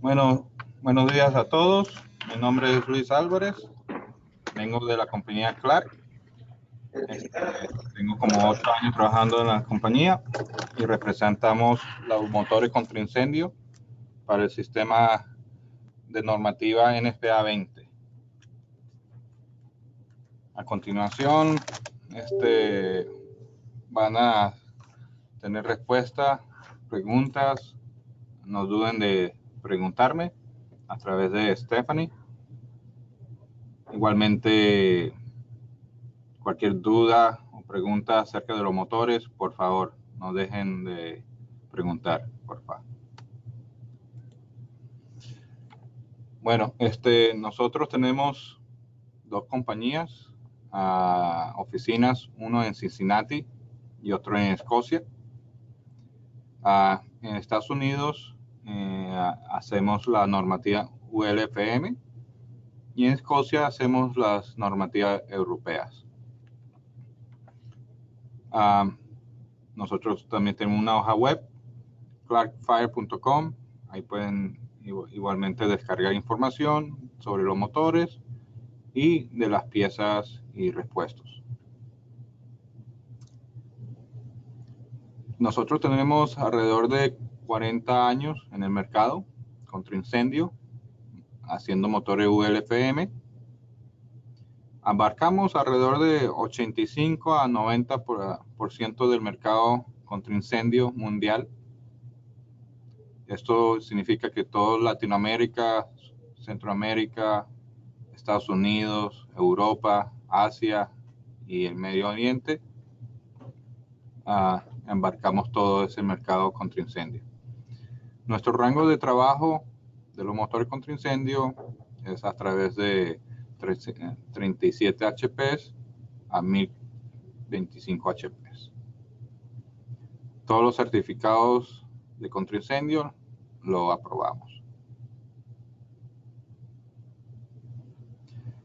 Bueno, buenos días a todos. Mi nombre es Luis Álvarez. Vengo de la compañía Clark. Tengo como 8 años trabajando en la compañía y representamos los motores contra incendio para el sistema de normativa NFPA 20. A continuación, van a tener respuestas, preguntas. No duden de preguntarme a través de Stephanie. Igualmente, cualquier duda o pregunta acerca de los motores, por favor, no dejen de preguntar, por favor. Bueno, nosotros tenemos dos compañías, oficinas, uno en Cincinnati y otro en Escocia. En Estados Unidos hacemos la normativa ULFM y en Escocia hacemos las normativas europeas. Nosotros también tenemos una hoja web, clarkfire.com. Ahí pueden igualmente descargar información sobre los motores y de las piezas y repuestos. Nosotros tenemos alrededor de 40 años en el mercado contra incendio, haciendo motores ULFM. Abarcamos alrededor de 85 a 90% del mercado contra incendio mundial. Esto significa que toda Latinoamérica, Centroamérica, Estados Unidos, Europa, Asia y el Medio Oriente, embarcamos todo ese mercado contra incendio. Nuestro rango de trabajo de los motores contra incendio es a través de 37 HPs a 1025 HPs. Todos los certificados de contraincendio lo aprobamos.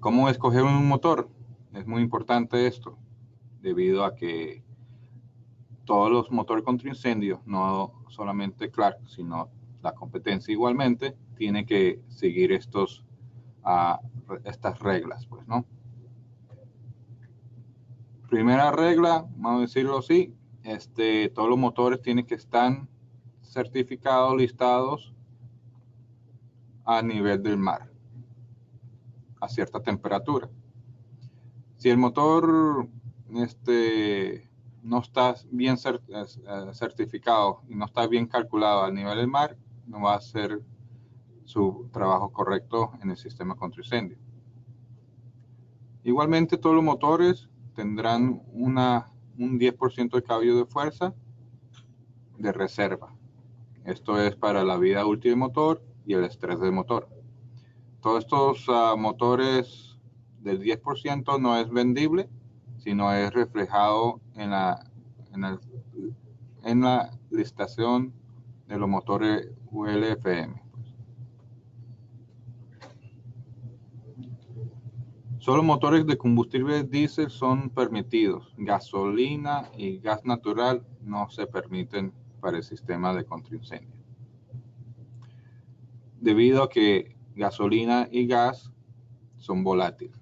¿Cómo escoger un motor? Es muy importante esto, debido a que todos los motores contra incendio, no solamente Clark, sino la competencia igualmente, tiene que seguir estas reglas, pues, ¿no? Primera regla, vamos a decirlo así, todos los motores tienen que estar certificados, listados a nivel del mar, a cierta temperatura. Si el motor no está bien certificado y no está bien calculado a nivel del mar, no va a hacer su trabajo correcto en el sistema contra incendio. Igualmente, todos los motores tendrán un 10% de caballo de fuerza de reserva. Esto es para la vida útil del motor y el estrés del motor. Todos estos motores del 10% no es vendible, sino es reflejado en la listación de los motores ULFM. Solo motores de combustible diésel son permitidos. Gasolina y gas natural no se permiten para el sistema de contraincendio. Debido a que gasolina y gas son volátiles.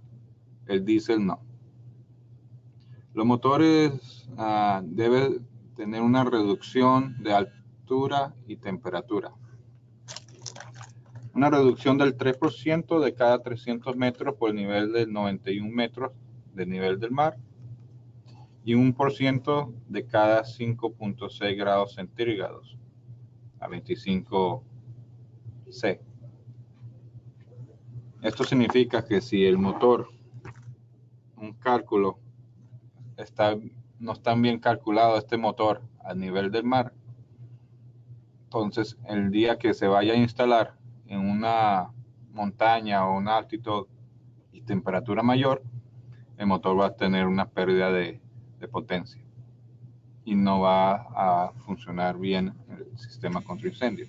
El diésel no. Los motores deben tener una reducción de altura y temperatura. Una reducción del 3% de cada 300 metros por el nivel de 91 metros del nivel del mar y 1% de cada 5.6 grados centígrados a 25 C. Esto significa que si el motor, un cálculo, no está bien calculado este motor a nivel del mar, entonces el día que se vaya a instalar en una montaña o una altitud y temperatura mayor, el motor va a tener una pérdida de potencia y no va a funcionar bien el sistema contra incendio.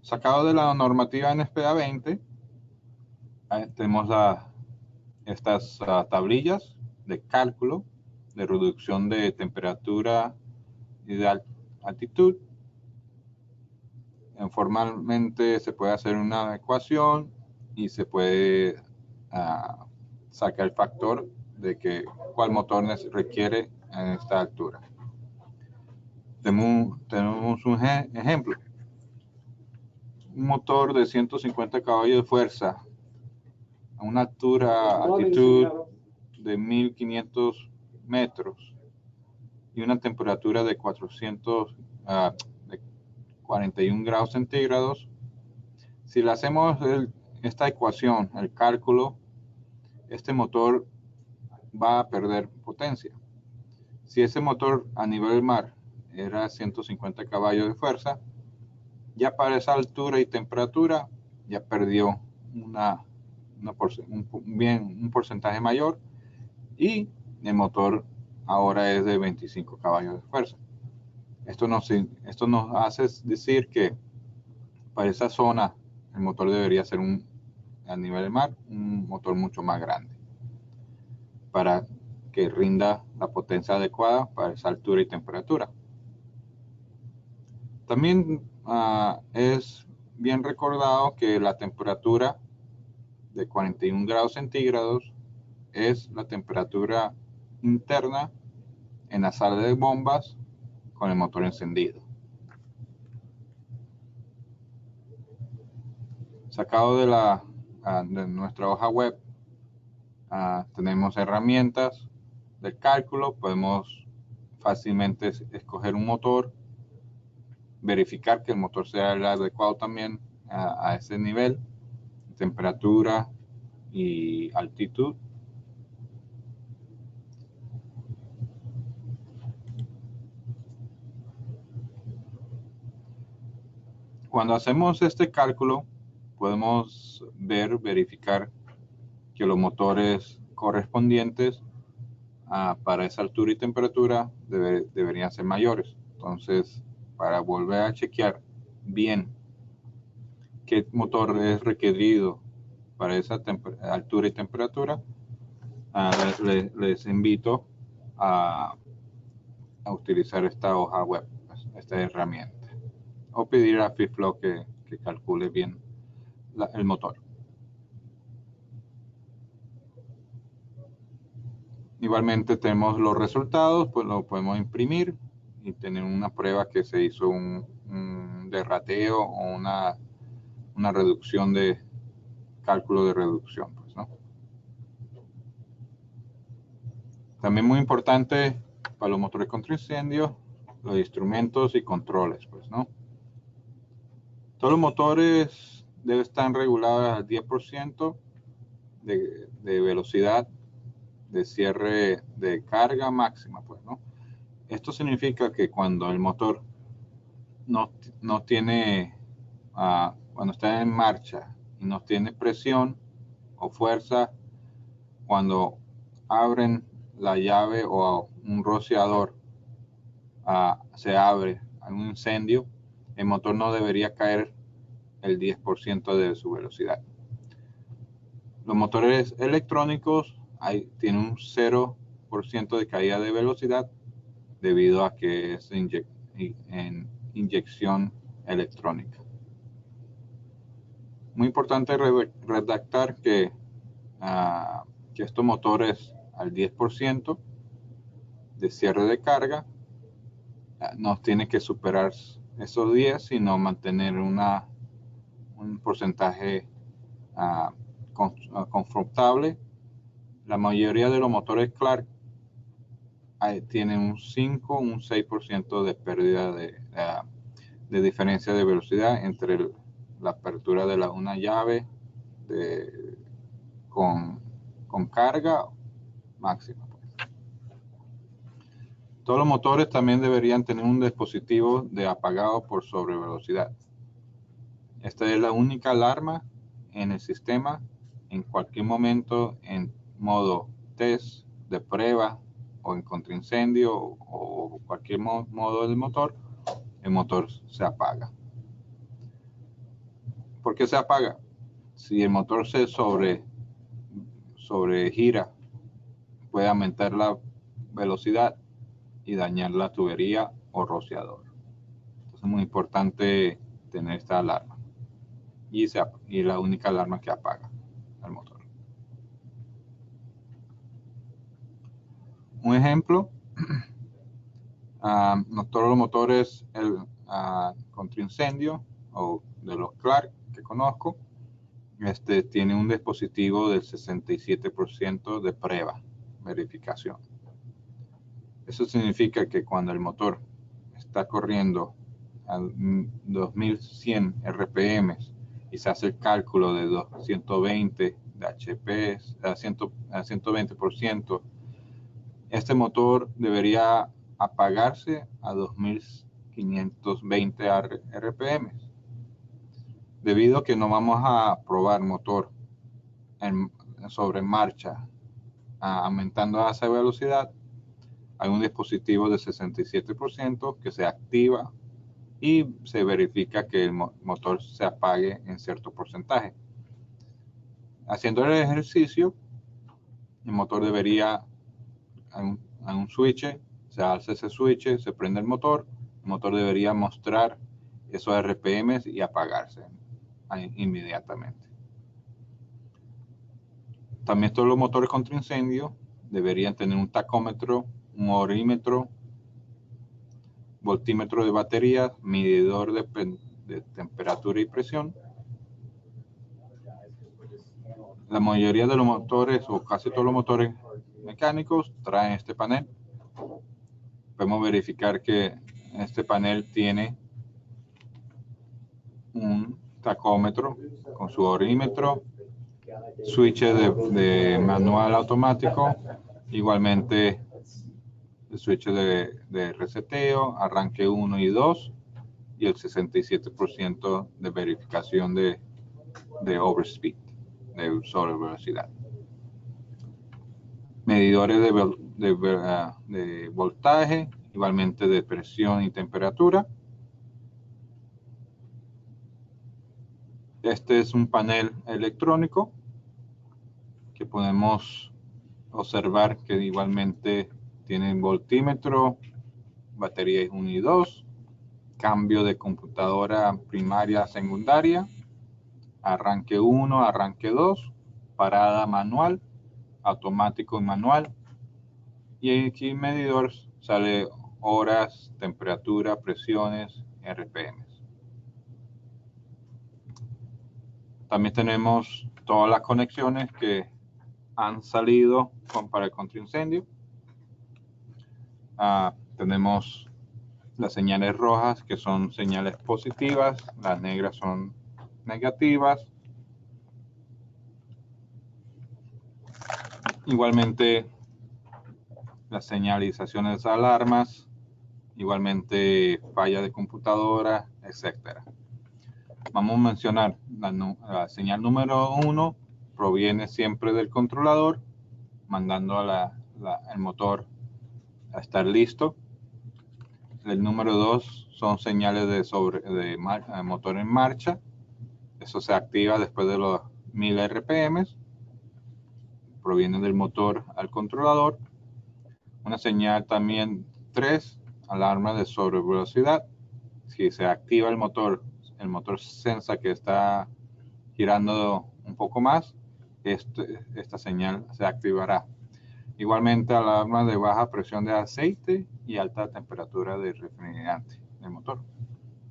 Sacado de la normativa NFPA 20, tenemos estas tablillas de cálculo de reducción de temperatura y de altitud. Formalmente se puede hacer una ecuación y se puede sacar el factor de cuál motor requiere en esta altura. Tenemos un ejemplo. Un motor de 150 caballos de fuerza a una altitud de 1500 metros y una temperatura de 41 grados centígrados. Si le hacemos esta ecuación, el cálculo, este motor va a perder potencia. Si ese motor a nivel del mar era 150 caballos de fuerza, ya para esa altura y temperatura ya perdió un porcentaje mayor y el motor ahora es de 25 caballos de fuerza. Esto nos hace decir que para esa zona el motor debería ser a nivel del mar un motor mucho más grande para que rinda la potencia adecuada para esa altura y temperatura. También es bien recordado que la temperatura de 41 grados centígrados es la temperatura interna en la sala de bombas con el motor encendido. Sacado de nuestra hoja web, tenemos herramientas del cálculo, podemos fácilmente escoger un motor, verificar que el motor sea el adecuado también a ese nivel, temperatura y altitud. Cuando hacemos este cálculo, podemos verificar que los motores correspondientes para esa altura y temperatura deberían ser mayores. Entonces, para volver a chequear bien qué motor es requerido para esa altura y temperatura, les invito a utilizar esta hoja web, esta herramienta, o pedir a FitFlow que calcule bien el motor. Igualmente tenemos los resultados, pues lo podemos imprimir y tener una prueba que se hizo un derrateo o una reducción de cálculo de reducción, pues, ¿no? También muy importante para los motores contra incendio, los instrumentos y controles, pues, ¿no? Todos los motores deben estar regulados al 10% de velocidad de cierre de carga máxima, pues, ¿no? Esto significa que cuando el motor no tiene, cuando está en marcha y no tiene presión o fuerza, cuando abren la llave o un rociador se abre a un incendio, el motor no debería caer el 10% de su velocidad. Los motores electrónicos tienen un 0% de caída de velocidad debido a que es en inyección electrónica. Muy importante redactar que estos motores al 10% de cierre de carga no tiene que superar esos 10, sino mantener un porcentaje confortable. La mayoría de los motores Clark tienen un 5 o un 6% de pérdida de diferencia de velocidad entre la apertura de una llave con carga máxima. Todos los motores también deberían tener un dispositivo de apagado por sobrevelocidad. Esta es la única alarma en el sistema. En cualquier momento, en modo test de prueba o en contraincendio o cualquier modo del motor, el motor se apaga. ¿Por qué se apaga? Si el motor se sobregira, puede aumentar la velocidad y dañar la tubería o rociador. Entonces es muy importante tener esta alarma. Y es la única alarma que apaga el motor. Un ejemplo, todos los motores contra incendio o de los Clark que conozco, tiene un dispositivo del 67% de prueba, verificación. Eso significa que cuando el motor está corriendo a 2100 RPM y se hace el cálculo de 220 de HP a 120%, este motor debería apagarse a 2520 RPM. Debido a que no vamos a probar motor sobre marcha aumentando a esa velocidad, hay un dispositivo de 67% que se activa y se verifica que el motor se apague en cierto porcentaje. Haciendo el ejercicio, el motor debería, en un switch, se alza ese switch, se prende el motor debería mostrar esos RPM y apagarse inmediatamente. También todos los motores contra incendio deberían tener un tacómetro, un orímetro, voltímetro de baterías, medidor de temperatura y presión. La mayoría de los motores, o casi todos los motores mecánicos, traen este panel. Podemos verificar que este panel tiene un tacómetro con su orímetro, switches de manual automático, igualmente el switch de reseteo, arranque 1 y 2 y el 67% de verificación de overspeed, de sobrevelocidad. Medidores de voltaje, igualmente de presión y temperatura. Este es un panel electrónico que podemos observar que igualmente tiene voltímetro, batería 1 y 2, cambio de computadora primaria a secundaria, arranque 1, arranque 2, parada manual, automático y manual. Y aquí en medidor sale horas, temperatura, presiones, RPM. También tenemos todas las conexiones que han salido para el contraincendio. Tenemos las señales rojas, que son señales positivas, las negras son negativas. Igualmente las señalizaciones de alarmas, igualmente falla de computadora, etcétera. Vamos a mencionar la señal número 1 proviene siempre del controlador, mandando el motor a estar listo. El número 2 son señales de motor en marcha. Eso se activa después de los 1000 RPM. Proviene del motor al controlador. Una señal también 3, alarma de sobrevelocidad. Si se activa el motor sensa que está girando un poco más, esta señal se activará. Igualmente alarma de baja presión de aceite y alta temperatura de refrigerante del motor.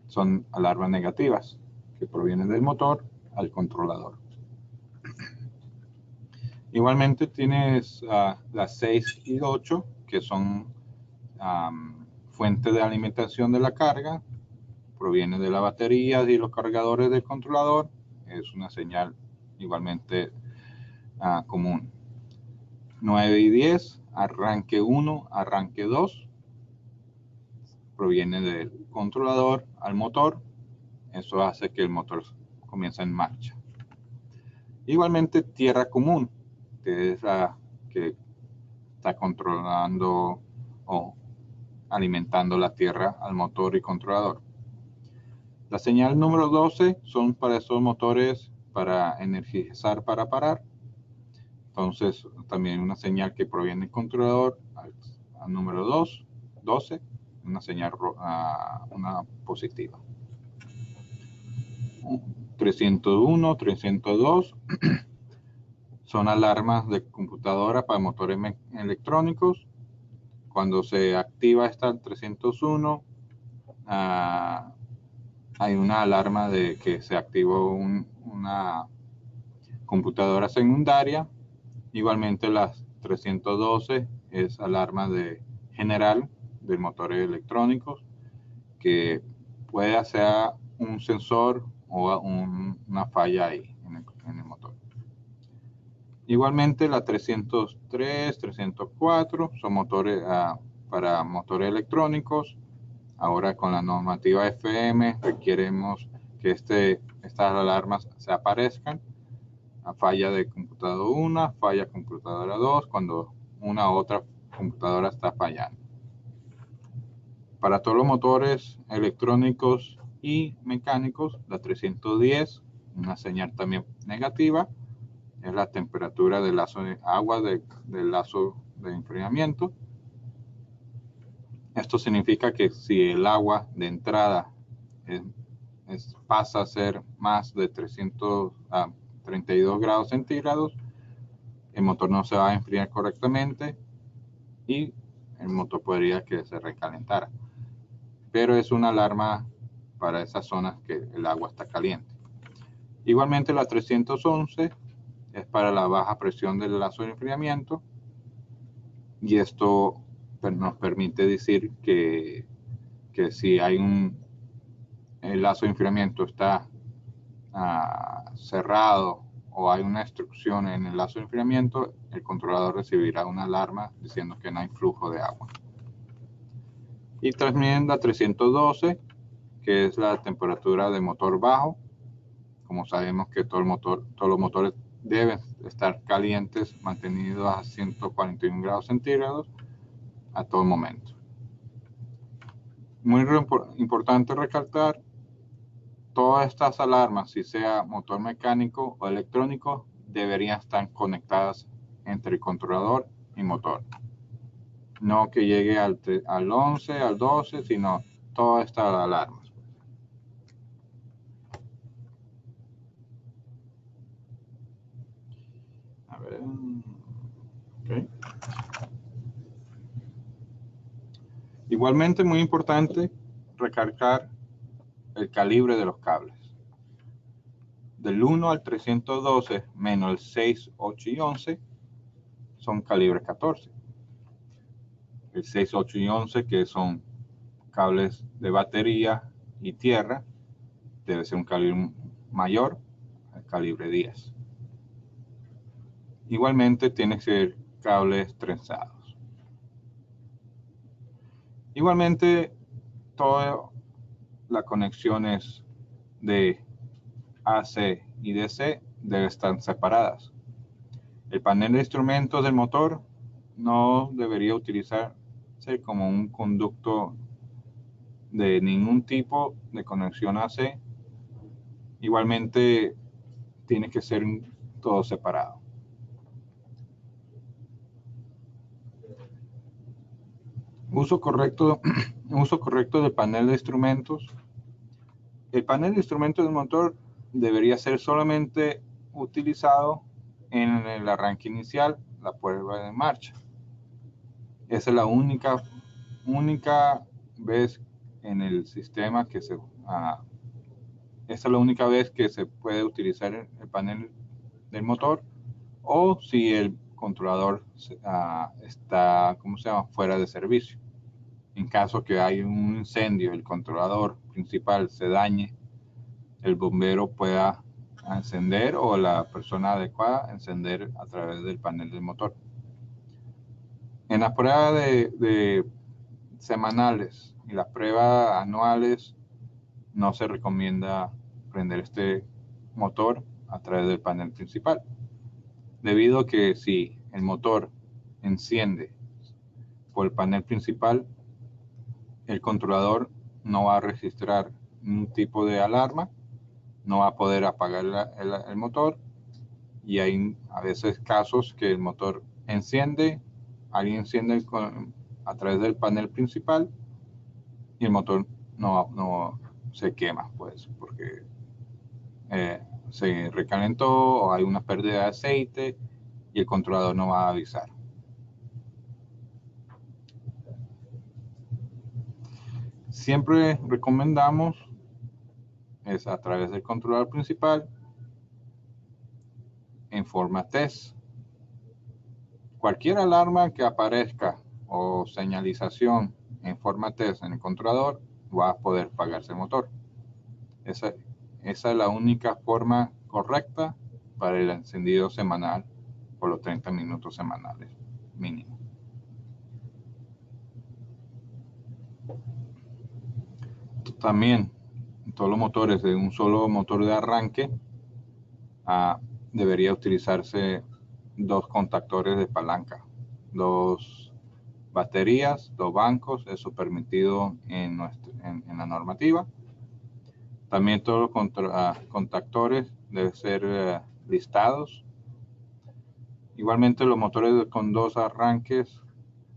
Son alarmas negativas que provienen del motor al controlador. Igualmente tienes las 6 y 8, que son fuente de alimentación de la carga, proviene de la batería y los cargadores del controlador. Es una señal igualmente común. 9 y 10, arranque 1, arranque 2, proviene del controlador al motor. Eso hace que el motor comience en marcha. Igualmente tierra común, que es la que está controlando o alimentando la tierra al motor y controlador. La señal número 12 son para esos motores para energizar para parar. Entonces, también una señal que proviene del controlador al número 12, una señal una positiva. 301, 302 son alarmas de computadora para motores electrónicos. Cuando se activa esta 301, hay una alarma de que se activó una computadora secundaria. Igualmente las 312 es alarma general de motores electrónicos, que puede hacer un sensor o una falla ahí en el motor. Igualmente la 303, 304 son motores para motores electrónicos. Ahora con la normativa FM requeremos que estas alarmas se aparezcan. A falla de computadora 1, falla computadora 2, cuando una u otra computadora está fallando. Para todos los motores electrónicos y mecánicos, la 310, una señal también negativa, es la temperatura del lazo de agua del lazo de enfriamiento. Esto significa que si el agua de entrada pasa a ser más de 332 grados centígrados, el motor no se va a enfriar correctamente y el motor podría que se recalentara. Pero es una alarma para esas zonas que el agua está caliente. Igualmente la 311 es para la baja presión del lazo de enfriamiento, y esto nos permite decir que si hay el lazo de enfriamiento está cerrado o hay una obstrucción en el lazo de enfriamiento, el controlador recibirá una alarma diciendo que no hay flujo de agua. Y también la 312, que es la temperatura de motor bajo. Como sabemos que todos los motores deben estar calientes, mantenidos a 141 grados centígrados a todo momento. Muy importante recalcar, todas estas alarmas, si sea motor mecánico o electrónico, deberían estar conectadas entre el controlador y motor. No que llegue al 11, al 12, sino todas estas alarmas. A ver. Okay. Igualmente muy importante recalcar el calibre de los cables. Del 1 al 312 menos el 6, 8 y 11 son calibre 14. El 6, 8 y 11, que son cables de batería y tierra, debe ser un calibre mayor al calibre 10. Igualmente tiene que ser cables trenzados. Igualmente todas las conexiones de AC y DC deben estar separadas. El panel de instrumentos del motor no debería utilizarse como un conducto de ningún tipo de conexión AC. Igualmente tiene que ser todo separado. Uso correcto del panel de instrumentos. El panel de instrumentos del motor debería ser solamente utilizado en el arranque inicial, la prueba de marcha. Esa es la única vez en el sistema que esa es la única vez que se puede utilizar el panel del motor, o si el controlador está, fuera de servicio. En caso que haya un incendio, el controlador principal se dañe, el bombero pueda encender, o la persona adecuada encender a través del panel del motor. En las pruebas de semanales y las pruebas anuales no se recomienda prender este motor a través del panel principal, debido a que si el motor enciende por el panel principal, el controlador no va a registrar ningún tipo de alarma, no va a poder apagar el motor, y hay a veces casos que el motor enciende, alguien enciende a través del panel principal y el motor no se quema, pues, porque se recalentó o hay una pérdida de aceite y el controlador no va a avisar. Siempre recomendamos es a través del controlador principal en forma test. Cualquier alarma que aparezca o señalización en forma test en el controlador va a poder apagarse el motor. Esa es la única forma correcta para el encendido semanal por los 30 minutos semanales mínimo. También todos los motores de un solo motor de arranque debería utilizarse 2 contactores de palanca, 2 baterías, 2 bancos, eso permitido en la normativa. También todos los contactores deben ser listados. Igualmente los motores con 2 arranques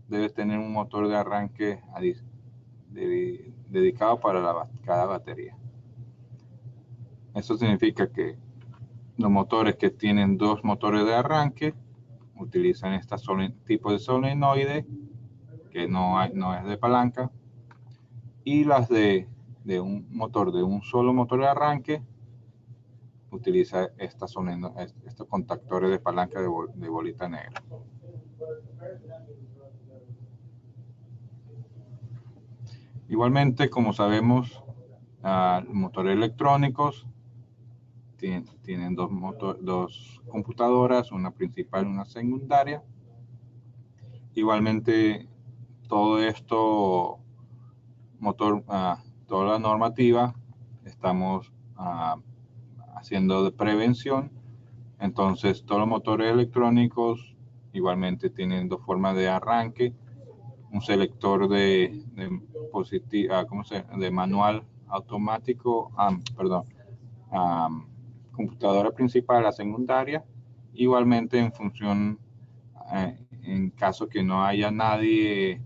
deben tener un motor de arranque dedicado para cada batería. Eso significa que los motores que tienen 2 motores de arranque utilizan este tipo de solenoide que no es de palanca, y las de un motor de un solo motor de arranque utiliza estos contactores de palanca de bolita negra. Igualmente, como sabemos, motores electrónicos tienen 2 computadoras, una principal y una secundaria. Igualmente, todo esto, toda la normativa, estamos haciendo de prevención. Entonces, todos los motores electrónicos igualmente tienen 2 formas de arranque, un selector de manual automático, computadora principal, la secundaria, igualmente en función, en caso que no haya nadie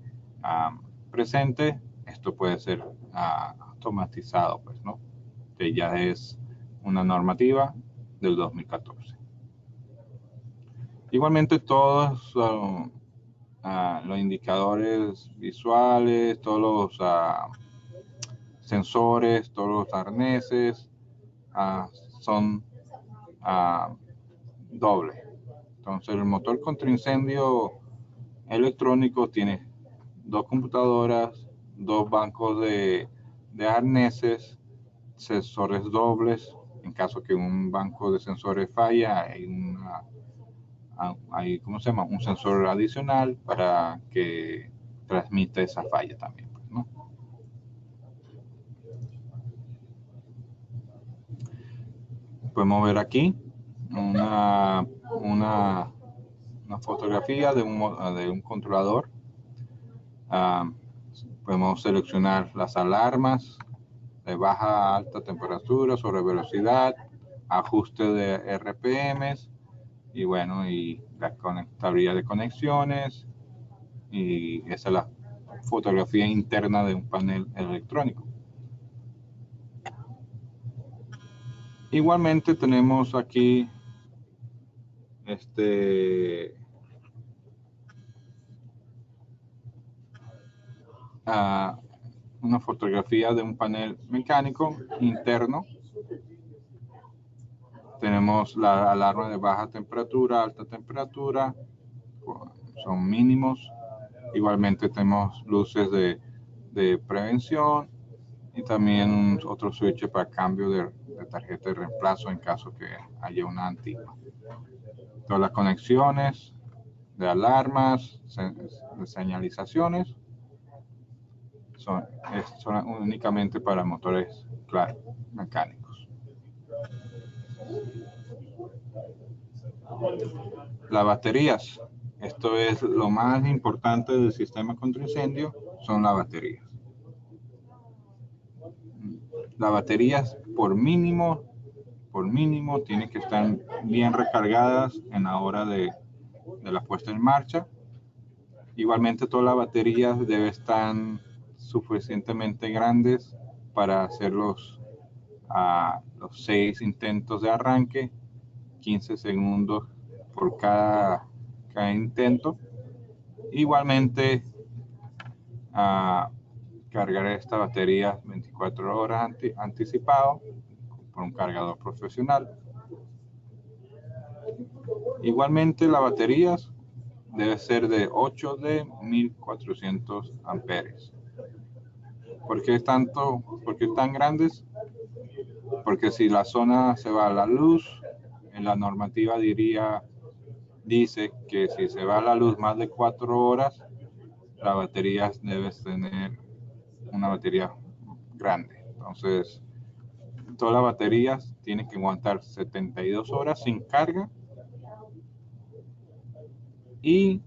presente, esto puede ser automatizado, pues, ¿no? Que ya es una normativa del 2014. Igualmente todos los indicadores visuales, todos los sensores, todos los arneses son doble. Entonces el motor contra incendio electrónico tiene 2 computadoras, 2 bancos de arneses, sensores dobles. En caso que un banco de sensores falla, hay un sensor adicional para que transmita esa falla también, ¿no? Podemos ver aquí una fotografía de un controlador. Podemos seleccionar las alarmas de baja a alta temperatura, sobre velocidad, ajuste de RPMs, y bueno, y la conectabilidad de conexiones, y esa es la fotografía interna de un panel electrónico. Igualmente tenemos aquí una fotografía de un panel mecánico interno. Tenemos la alarma de baja temperatura, alta temperatura, son mínimos. Igualmente tenemos luces de prevención y también otro switch para cambio de tarjeta de reemplazo en caso que haya una antigua. Todas las conexiones de alarmas, de señalizaciones, son únicamente para motores, claro, mecánicos. Las baterías. Esto es lo más importante del sistema contra incendio, son las baterías. Las baterías por mínimo tienen que estar bien recargadas en la hora de la puesta en marcha. Igualmente todas las baterías deben estar suficientemente grandes para hacerlos a los 6 intentos de arranque, 15 segundos por cada intento. Igualmente, cargaré esta batería 24 horas anticipado por un cargador profesional. Igualmente, las baterías debe ser de 8 de 1400 amperes. ¿Por qué tan grandes? Porque si la zona se va a la luz, en la normativa dice que si se va a la luz más de 4 horas, la batería debes tener una batería grande. Entonces, todas las baterías tienen que aguantar 72 horas sin carga y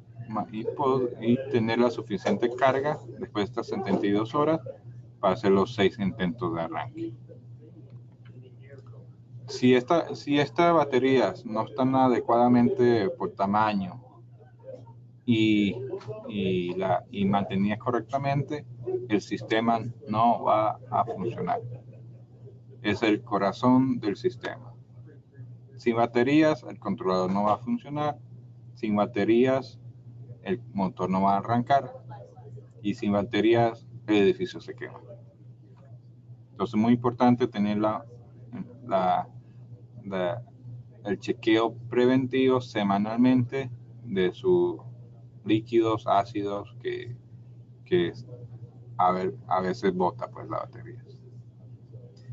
tener la suficiente carga después de estas 72 horas para hacer los 6 intentos de arranque. Si estas baterías no están adecuadamente por tamaño y mantenidas correctamente, el sistema no va a funcionar. Es el corazón del sistema. Sin baterías, el controlador no va a funcionar. Sin baterías, el motor no va a arrancar. Y sin baterías, el edificio se quema. Entonces es muy importante tener el chequeo preventivo semanalmente de sus líquidos, ácidos, que a veces bota pues la batería.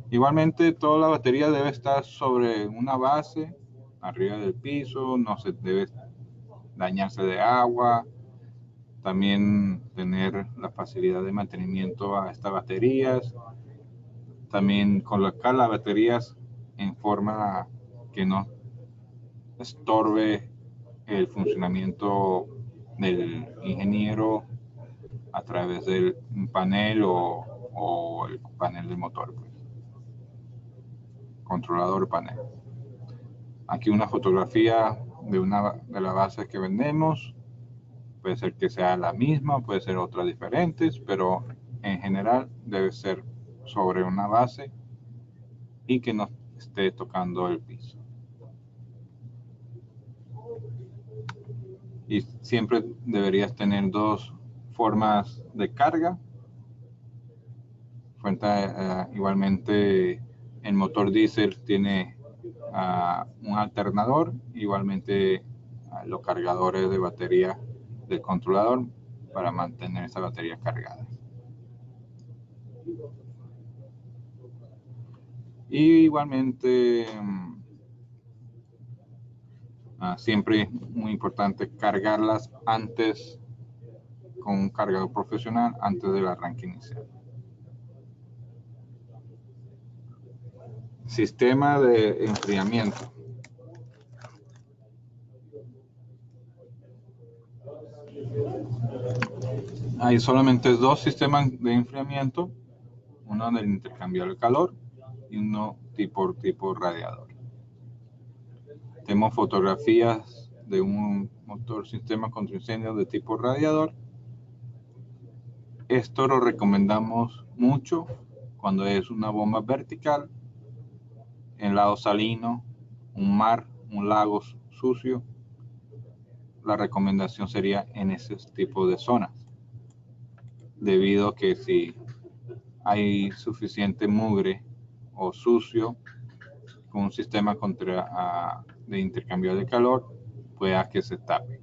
Igualmente, toda la batería debe estar sobre una base, arriba del piso, no se debe dañarse de agua. También tener la facilidad de mantenimiento a estas baterías. También colocar las baterías en forma que no estorbe el funcionamiento del ingeniero a través del panel o el panel del motor, pues. Controlador panel. Aquí una fotografía de la base que vendemos. Puede ser que sea la misma, puede ser otras diferentes, pero en general debe ser sobre una base y que no esté tocando el piso. Y siempre deberías tener 2 formas de carga. Igualmente, el motor diésel tiene un alternador, igualmente los cargadores de batería del controlador para mantener esa batería cargada. Y igualmente, siempre es muy importante cargarlas antes con un cargador profesional antes del arranque inicial. Sistema de enfriamiento. Hay solamente 2 sistemas de enfriamiento, uno del intercambiador de calor y uno tipo radiador. Tenemos fotografías de un motor sistema contra incendios de tipo radiador. Esto lo recomendamos mucho cuando es una bomba vertical, en lado salino, un mar, un lago sucio. La recomendación sería en ese tipo de zonas, debido a que si hay suficiente mugre o sucio con un sistema de intercambio de calor, pueda que se tape.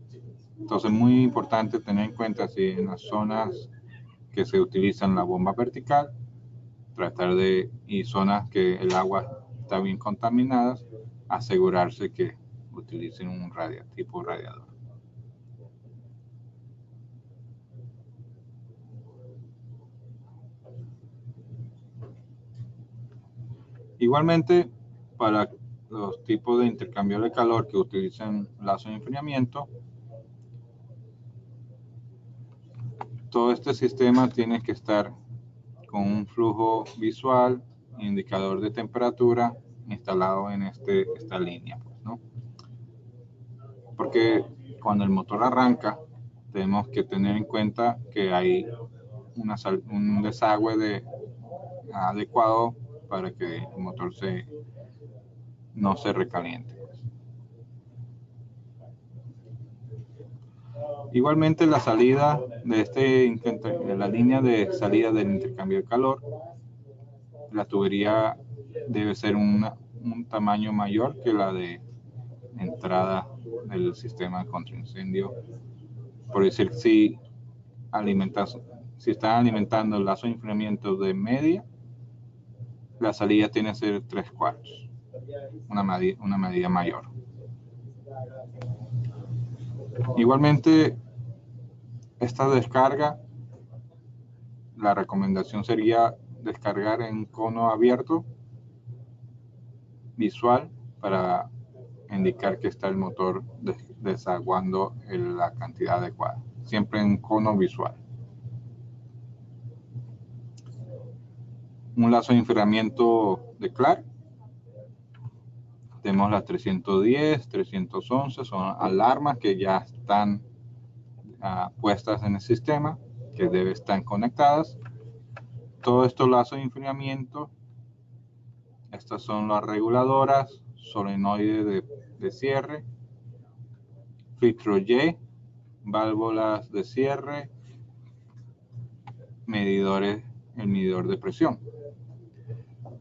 Entonces es muy importante tener en cuenta si en las zonas que se utilizan la bomba vertical, y zonas que el agua está bien contaminada, asegurarse que utilicen un tipo radiador. Igualmente, para los tipos de intercambio de calor que utilizan lazo de enfriamiento, todo este sistema tiene que estar con un flujo visual, indicador de temperatura instalado en esta línea, pues, ¿no? Porque cuando el motor arranca, tenemos que tener en cuenta que hay un desagüe adecuado para que el motor no se recaliente. Igualmente la salida de la línea de salida del intercambio de calor, la tubería debe ser un tamaño mayor que la de entrada del sistema contra incendio. Por decir, si están alimentando el lazo de enfriamiento de media, la salida tiene que ser 3/4, una medida mayor. Igualmente, esta descarga, la recomendación sería descargar en cono abierto visual para indicar que está el motor desaguando en la cantidad adecuada, siempre en cono visual. Un lazo de enfriamiento de Clark. Tenemos las 310, 311, son alarmas que ya están puestas en el sistema, que deben estar conectadas. Todos estos lazos de enfriamiento, estas son las reguladoras, solenoide de cierre, filtro Y, válvulas de cierre, el medidor de presión.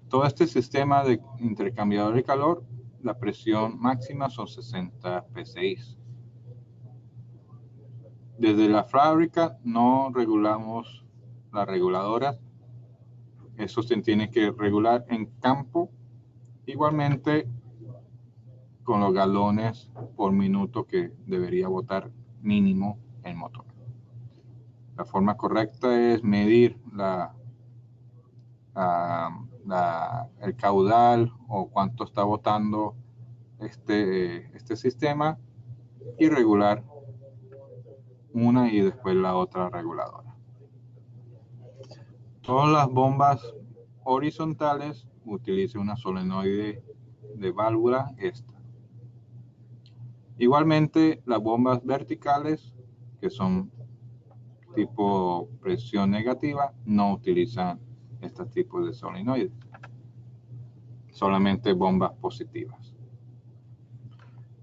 Todo este sistema de intercambiador de calor, la presión máxima son 60 psi. Desde la fábrica no regulamos las reguladoras. Eso se tiene que regular en campo, igualmente con los galones por minuto que debería botar mínimo el motor. La forma correcta es medir el caudal o cuánto está botando este sistema y regular una y después la otra reguladora. Todas las bombas horizontales utilizan una solenoide de válvula esta. Igualmente las bombas verticales, que son tipo presión negativa, no utilizan este tipo de solenoides, solamente bombas positivas.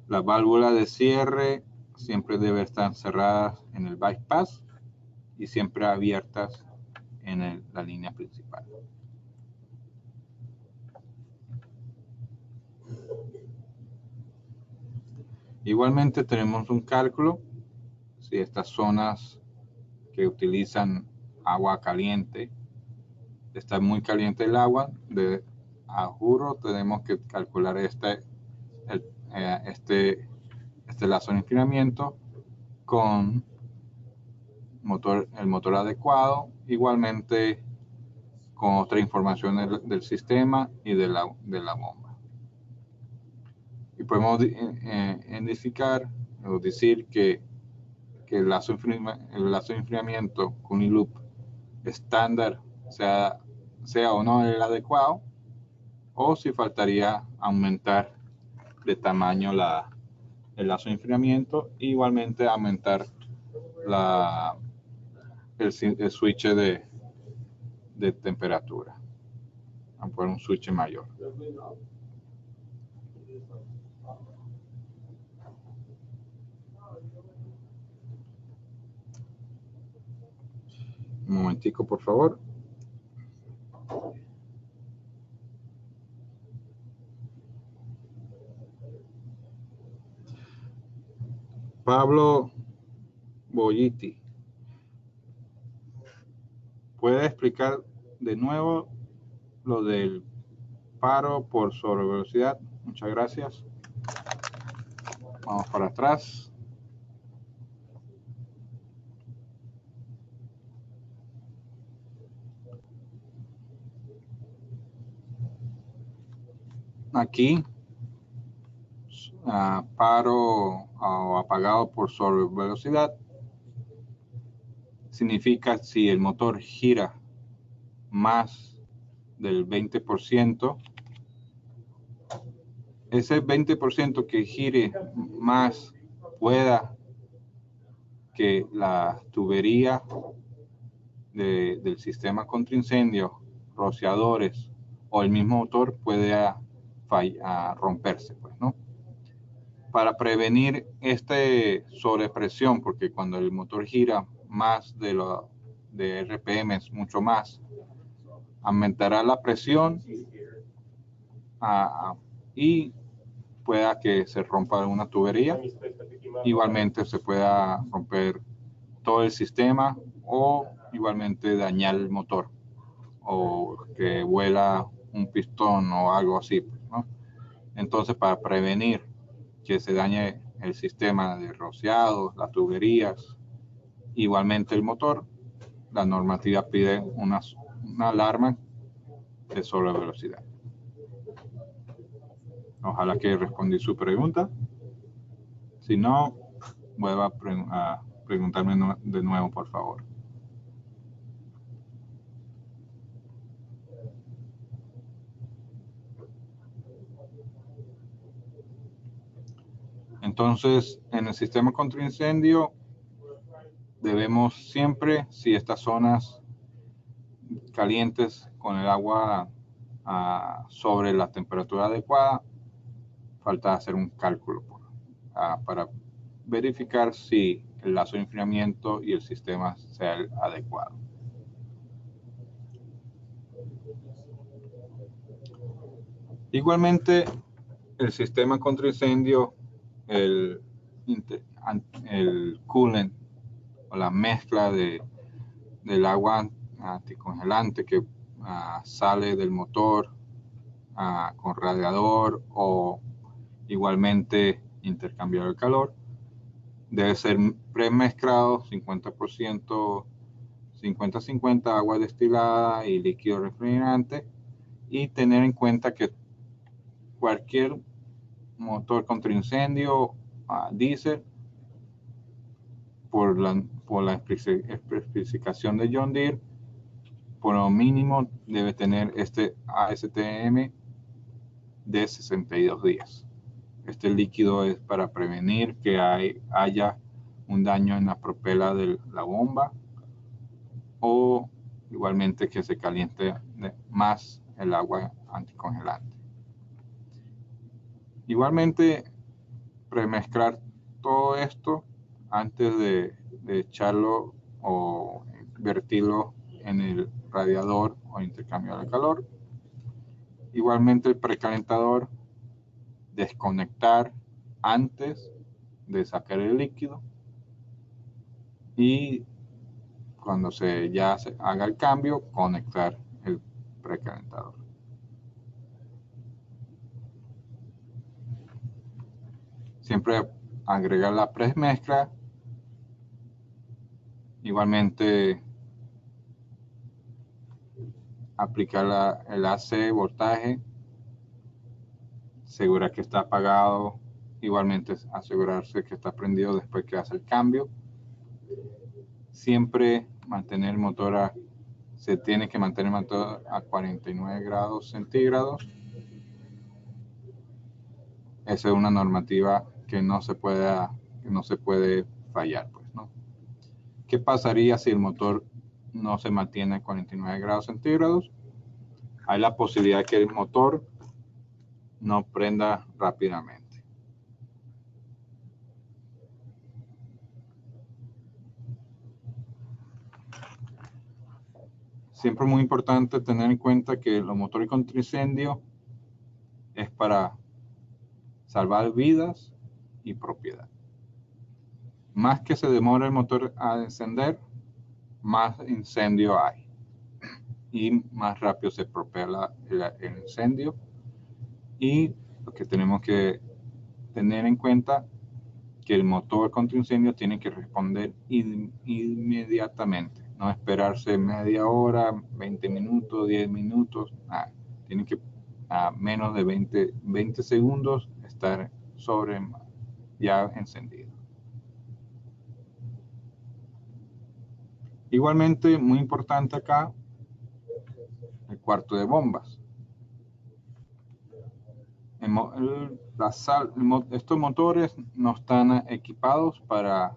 Las válvulas de cierre siempre deben estar cerradas en el bypass y siempre abiertas en la línea principal. Igualmente tenemos un cálculo si estas zonas que utilizan agua caliente, está muy caliente el agua, a juro tenemos que calcular este lazo de enfriamiento con el motor adecuado, igualmente con otra información del sistema y de la bomba. Y podemos identificar o decir que el lazo de enfriamiento con un loop estándar sea o no el adecuado, o si faltaría aumentar de tamaño el lazo de enfriamiento, e igualmente aumentar el switch de temperatura, a poner un switch mayor. Un momentico, por favor. Pablo Bolliti, ¿puede explicar de nuevo lo del paro por sobrevelocidad? Muchas gracias. Vamos para atrás. Aquí, paro o apagado por sobrevelocidad significa si el motor gira más del 20%, ese 20% que gire más pueda que la tubería del sistema contra incendio, rociadores o el mismo motor puede romperse, pues, ¿no? Para prevenir sobrepresión, porque cuando el motor gira más de RPM, es mucho más, aumentará la presión y pueda que se rompa una tubería. Igualmente se pueda romper todo el sistema o igualmente dañar el motor o que vuela un pistón o algo así, ¿no? Entonces, para prevenir que se dañe el sistema de rociado, las tuberías, igualmente el motor, la normativa pide una alarma de sobrevelocidad. Ojalá que respondí su pregunta. Si no, vuelva a preguntarme de nuevo, por favor. Entonces, en el sistema contra incendio, debemos siempre, si estas zonas calientes con el agua sobre la temperatura adecuada, falta hacer un cálculo para verificar si el lazo de enfriamiento y el sistema sea el adecuado. Igualmente, el sistema contra incendio, el coolant o la mezcla del agua anticongelante que sale del motor con radiador o igualmente intercambiar el calor, debe ser premezclado 50%, 50-50 agua destilada y líquido refrigerante, y tener en cuenta que cualquier motor contra incendio diésel, por la especificación de John Deere, por lo mínimo debe tener este ASTM de 62 días. Este líquido es para prevenir que haya un daño en la propela de la bomba o igualmente que se caliente más el agua anticongelante. Igualmente, premezclar todo esto antes de echarlo o vertirlo en el radiador o intercambio de calor. Igualmente, el precalentador, desconectar antes de sacar el líquido, y cuando ya se haga el cambio, conectar el precalentador. Siempre agregar la premezcla. Igualmente, aplicar el AC voltaje, asegurar que está apagado, igualmente asegurarse que está prendido después que hace el cambio. Siempre mantener el motor se tiene que mantener el motor a 49 grados centígrados. Esa es una normativa que no se puede fallar, pues, ¿no? ¿Qué pasaría si el motor no se mantiene a 49 grados centígrados? Hay la posibilidad que el motor no prenda rápidamente. Siempre es muy importante tener en cuenta que los motores contra incendio es para salvar vidas y propiedad. Más que se demore el motor a encender, más incendio hay y más rápido se propela el incendio. Y lo que tenemos que tener en cuenta que el motor contra incendio tiene que responder inmediatamente, no esperarse media hora, 20 minutos, 10 minutos, tiene que a menos de 20 segundos estar ya encendido. Igualmente, muy importante acá, el cuarto de bombas. Estos motores no están equipados para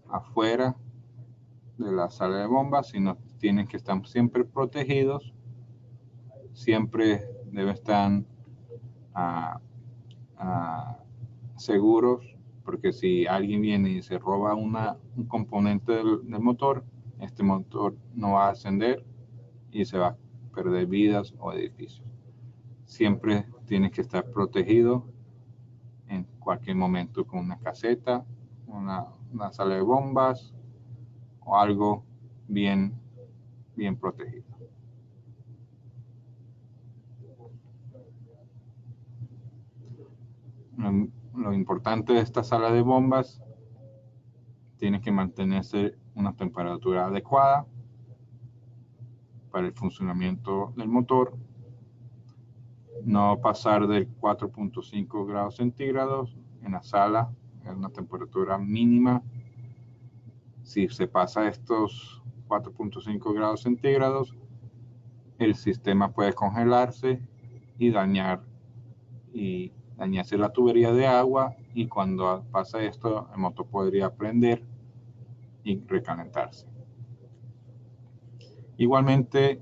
afuera de la sala de bombas, sino tienen que estar siempre protegidos siempre deben estar seguros, porque si alguien viene y se roba un componente del motor, este motor no va a ascender y se va a perder vidas o edificios. Siempre tiene que estar protegido en cualquier momento con una caseta, una sala de bombas o algo bien protegido. Lo importante de esta sala de bombas, tiene que mantenerse una temperatura adecuada para el funcionamiento del motor, no pasar del 4.5 grados centígrados en la sala, es una temperatura mínima. Si se pasa estos 4.5 grados centígrados, el sistema puede congelarse y dañarse la tubería de agua, y cuando pasa esto, el motor podría prender y recalentarse. Igualmente,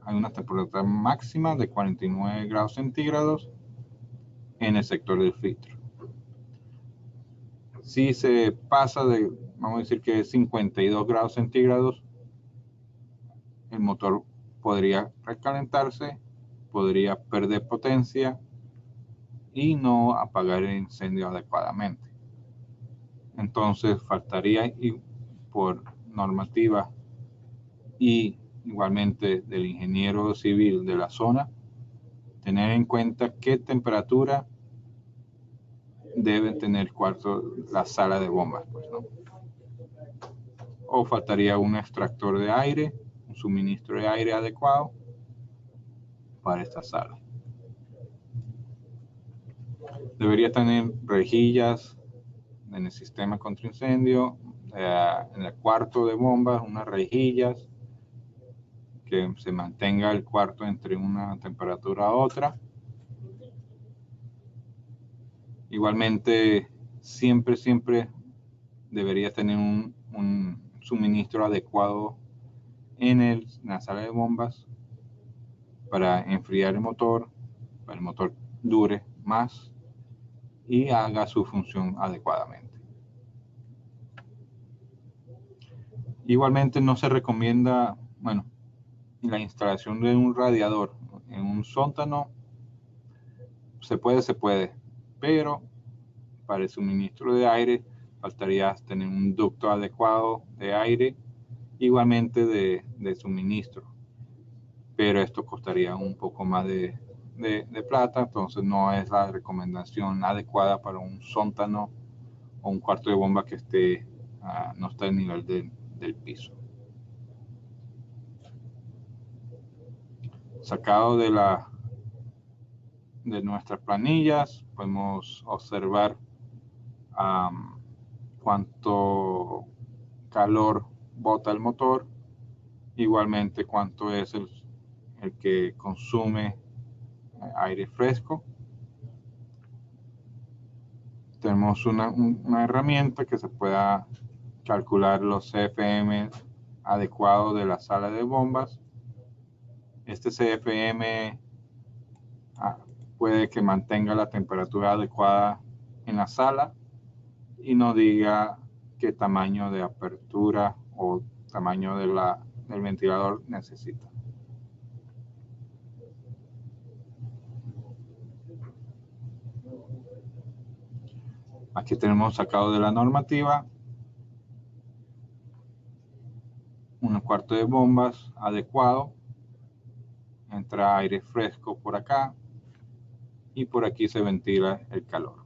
hay una temperatura máxima de 49 grados centígrados en el sector del filtro. Si se pasa de, vamos a decir que 52 grados centígrados, el motor podría recalentarse, podría perder potencia y no apagar el incendio adecuadamente. Entonces faltaría, por normativa y igualmente del ingeniero civil de la zona, tener en cuenta qué temperatura debe tener la sala de bombas, pues, ¿no? O faltaría un extractor de aire, un suministro de aire adecuado para esta sala. Debería tener rejillas en el sistema contra incendio, en el cuarto de bombas, unas rejillas que se mantenga el cuarto entre una temperatura a otra. Igualmente, siempre debería tener un suministro adecuado en la sala de bombas para enfriar el motor, para que el motor dure más y haga su función adecuadamente. Igualmente no se recomienda, la instalación de un radiador en un sótano. Se puede, pero para el suministro de aire faltaría tener un ducto adecuado de aire, igualmente de suministro, pero esto costaría un poco más de plata, entonces no es la recomendación adecuada para un sótano o un cuarto de bomba que no está al nivel del piso. Sacado de nuestras planillas, podemos observar cuánto calor bota el motor, igualmente cuánto es el que consume aire fresco. Tenemos una herramienta que se pueda calcular los CFM adecuados de la sala de bombas. Este CFM puede que mantenga la temperatura adecuada en la sala y no diga qué tamaño de apertura o tamaño del ventilador necesita. Aquí tenemos sacado de la normativa un cuarto de bombas adecuado. Entra aire fresco por acá y por aquí se ventila el calor.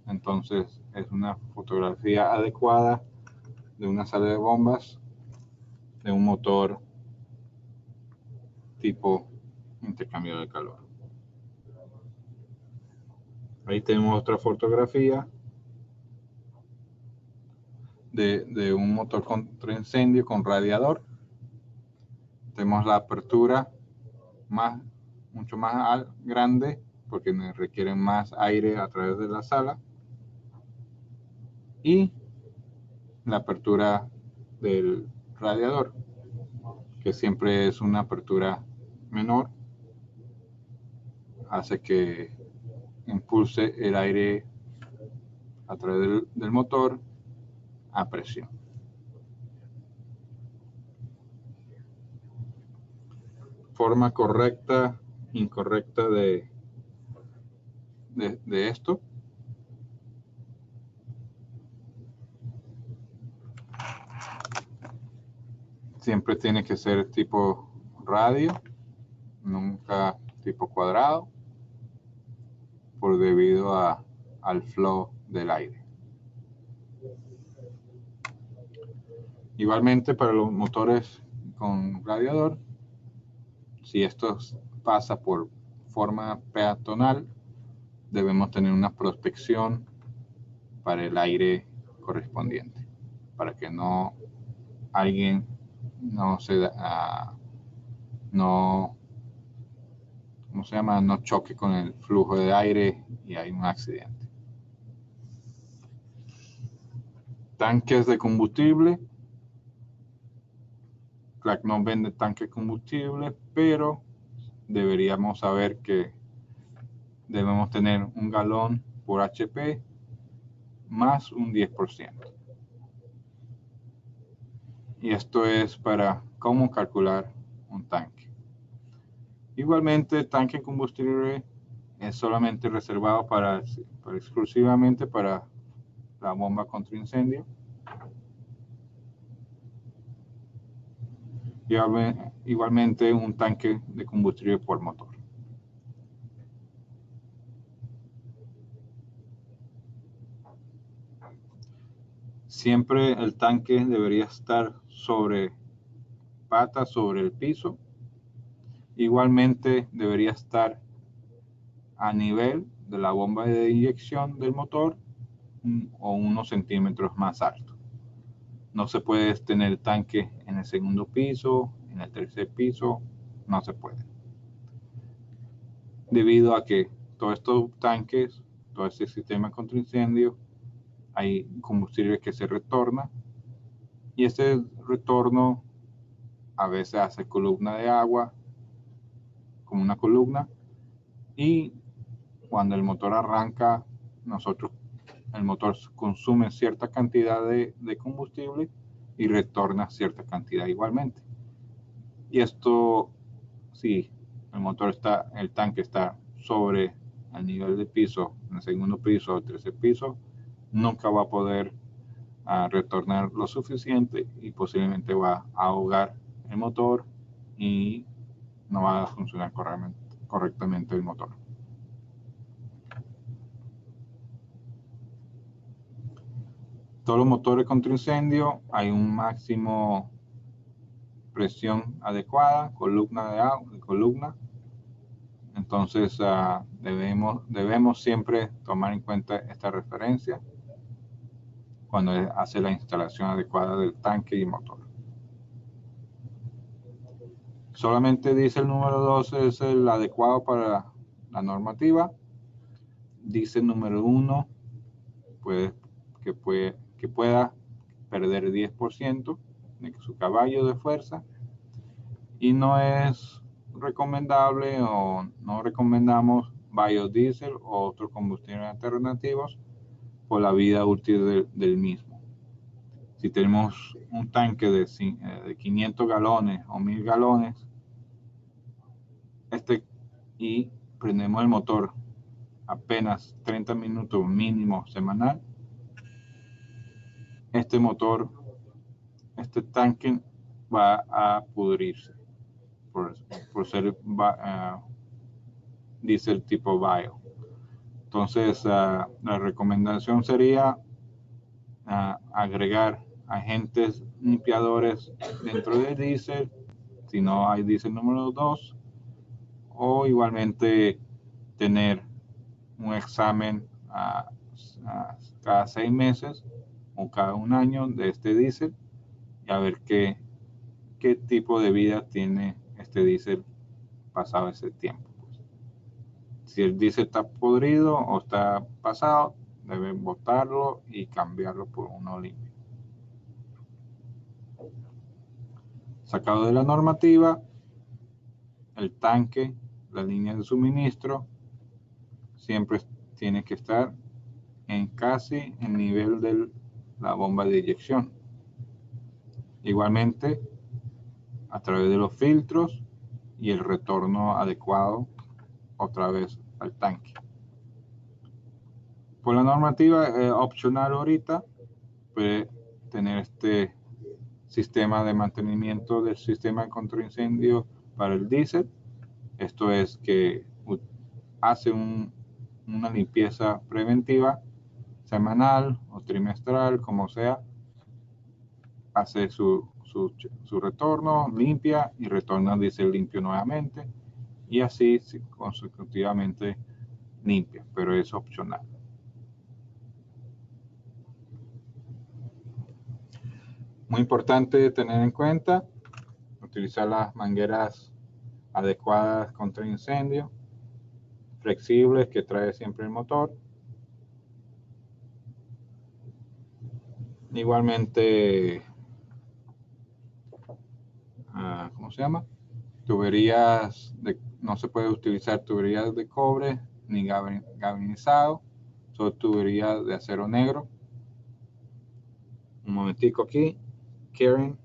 Entonces es una fotografía adecuada de una sala de bombas de un motor tipo intercambio de calor. Ahí tenemos otra fotografía de un motor contra incendio con radiador. Tenemos la apertura mucho más grande porque requieren más aire a través de la sala, y la apertura del radiador, que siempre es una apertura menor hace que impulse el aire a través del motor a presión. Forma correcta, incorrecta de esto. Siempre tiene que ser tipo radio, nunca tipo cuadrado, por debido al flow del aire. Igualmente para los motores con radiador, si esto pasa por forma peatonal, debemos tener una protección para el aire correspondiente, para que no alguien no no choque con el flujo de aire y hay un accidente. Tanques de combustible. CLAC no vende tanques de combustible, pero deberíamos saber que debemos tener 1 galón por HP más un 10%. Y esto es para cómo calcular un tanque. Igualmente, el tanque de combustible es solamente reservado exclusivamente para la bomba contra incendio. Igualmente, un tanque de combustible por motor. Siempre el tanque debería estar sobre el piso. Igualmente debería estar a nivel de la bomba de inyección del motor o unos centímetros más alto. No se puede tener el tanque en el segundo piso, en el tercer piso, no se puede. Debido a que todos estos tanques, todo este sistema contra incendio, hay combustible que se retorna y ese retorno a veces hace columna de agua, como una columna, y cuando el motor arranca, el motor consume cierta cantidad de combustible y retorna cierta cantidad igualmente. Y esto, si el tanque está sobre el nivel de piso, en el segundo piso o tercer piso, nunca va a poder retornar lo suficiente y posiblemente va a ahogar el motor y no va a funcionar correctamente el motor. Todos los motores contra incendio hay un máximo presión adecuada, columna. Entonces debemos siempre tomar en cuenta esta referencia cuando hace la instalación adecuada del tanque y motor. Solamente dice el número 2 es el adecuado para la normativa. Dice el número 1 que pueda perder 10% de su caballo de fuerza y no es recomendable o no recomendamos biodiesel o otros combustibles alternativos por la vida útil del mismo. Si tenemos un tanque de 500 galones o 1000 galones y prendemos el motor apenas 30 minutos mínimo semanal, este tanque va a pudrirse por ser diesel tipo bio. Entonces, la recomendación sería agregar agentes limpiadores dentro del diésel, si no hay diésel número 2, o igualmente tener un examen cada 6 meses o cada 1 año de este diésel y a ver qué tipo de vida tiene este diésel pasado ese tiempo. Si el diésel está podrido o está pasado, deben botarlo y cambiarlo por uno limpio. Sacado de la normativa, el tanque, la línea de suministro, siempre tiene que estar en casi el nivel de la bomba de inyección. Igualmente, a través de los filtros y el retorno adecuado otra vez al tanque. Por la normativa opcional ahorita, puede tener este sistema de mantenimiento del sistema contra incendio para el diésel. Esto es que hace una limpieza preventiva semanal o trimestral, como sea, hace su retorno, limpia y retorna el diésel limpio nuevamente, y así consecutivamente limpia, pero es opcional. Muy importante tener en cuenta, utilizar las mangueras adecuadas contra incendio, flexibles que trae siempre el motor. Igualmente, ¿cómo se llama? Tuberías, no se puede utilizar tuberías de cobre ni galvanizado, solo tuberías de acero negro. Un momentico aquí, Karen.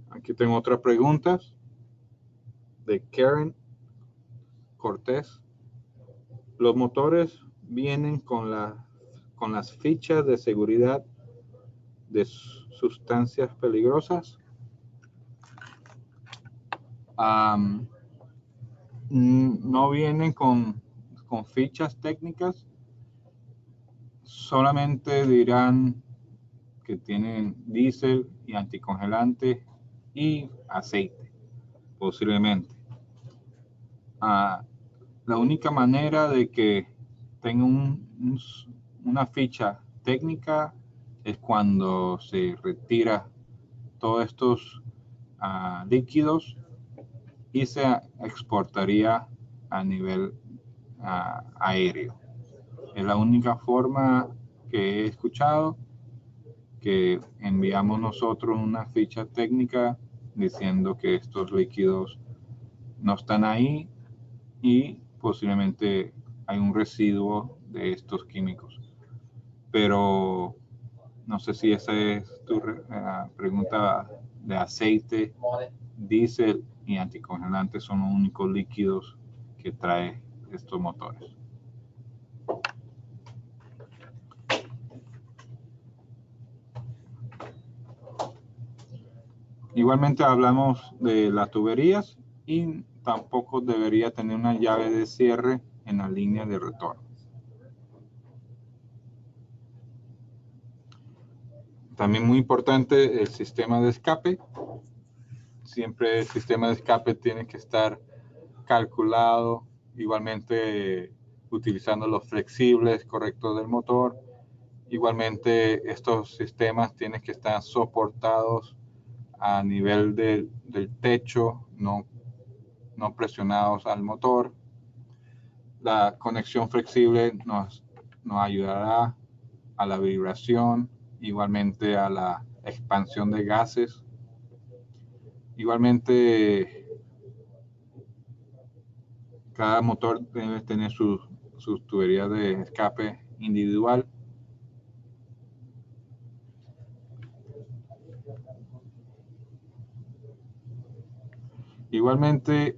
Aquí tengo otras preguntas de Karen Cortés. Los motores vienen con las fichas de seguridad de sustancias peligrosas. No vienen con fichas técnicas, solamente dirán que tienen diésel y anticongelante y aceite, posiblemente. La única manera de que tenga una ficha técnica es cuando se retira todos estos líquidos y se exportaría a nivel aéreo. Es la única forma que he escuchado que enviamos nosotros una ficha técnica diciendo que estos líquidos no están ahí y posiblemente hay un residuo de estos químicos. Pero no sé si esa es tu pregunta de aceite, diésel y anticongelante son los únicos líquidos que trae estos motores. Igualmente hablamos de las tuberías y tampoco debería tener una llave de cierre en la línea de retorno. También muy importante el sistema de escape. Siempre el sistema de escape tiene que estar calculado, igualmente utilizando los flexibles correctos del motor. Igualmente estos sistemas tienen que estar soportados a nivel del techo, no presionados al motor. La conexión flexible nos ayudará a la vibración, igualmente a la expansión de gases. Igualmente, cada motor debe tener sus tuberías de escape individual. Igualmente,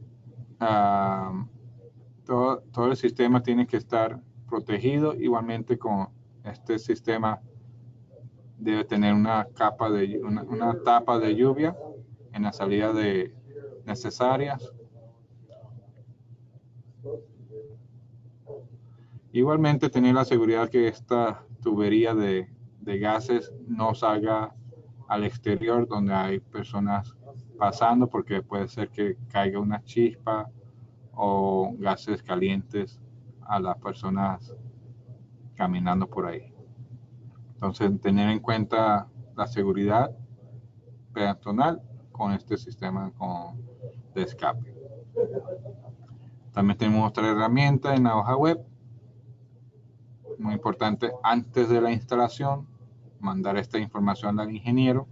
todo el sistema tiene que estar protegido. Igualmente, con este sistema debe tener una tapa de lluvia en la salida de necesarias. Igualmente, tener la seguridad que esta tubería de gases no salga al exterior donde hay personas pasando, porque puede ser que caiga una chispa o gases calientes a las personas caminando por ahí. Entonces, tener en cuenta la seguridad peatonal con este sistema de escape. También tenemos otra herramienta en la hoja web. Muy importante, antes de la instalación, mandar esta información al ingeniero,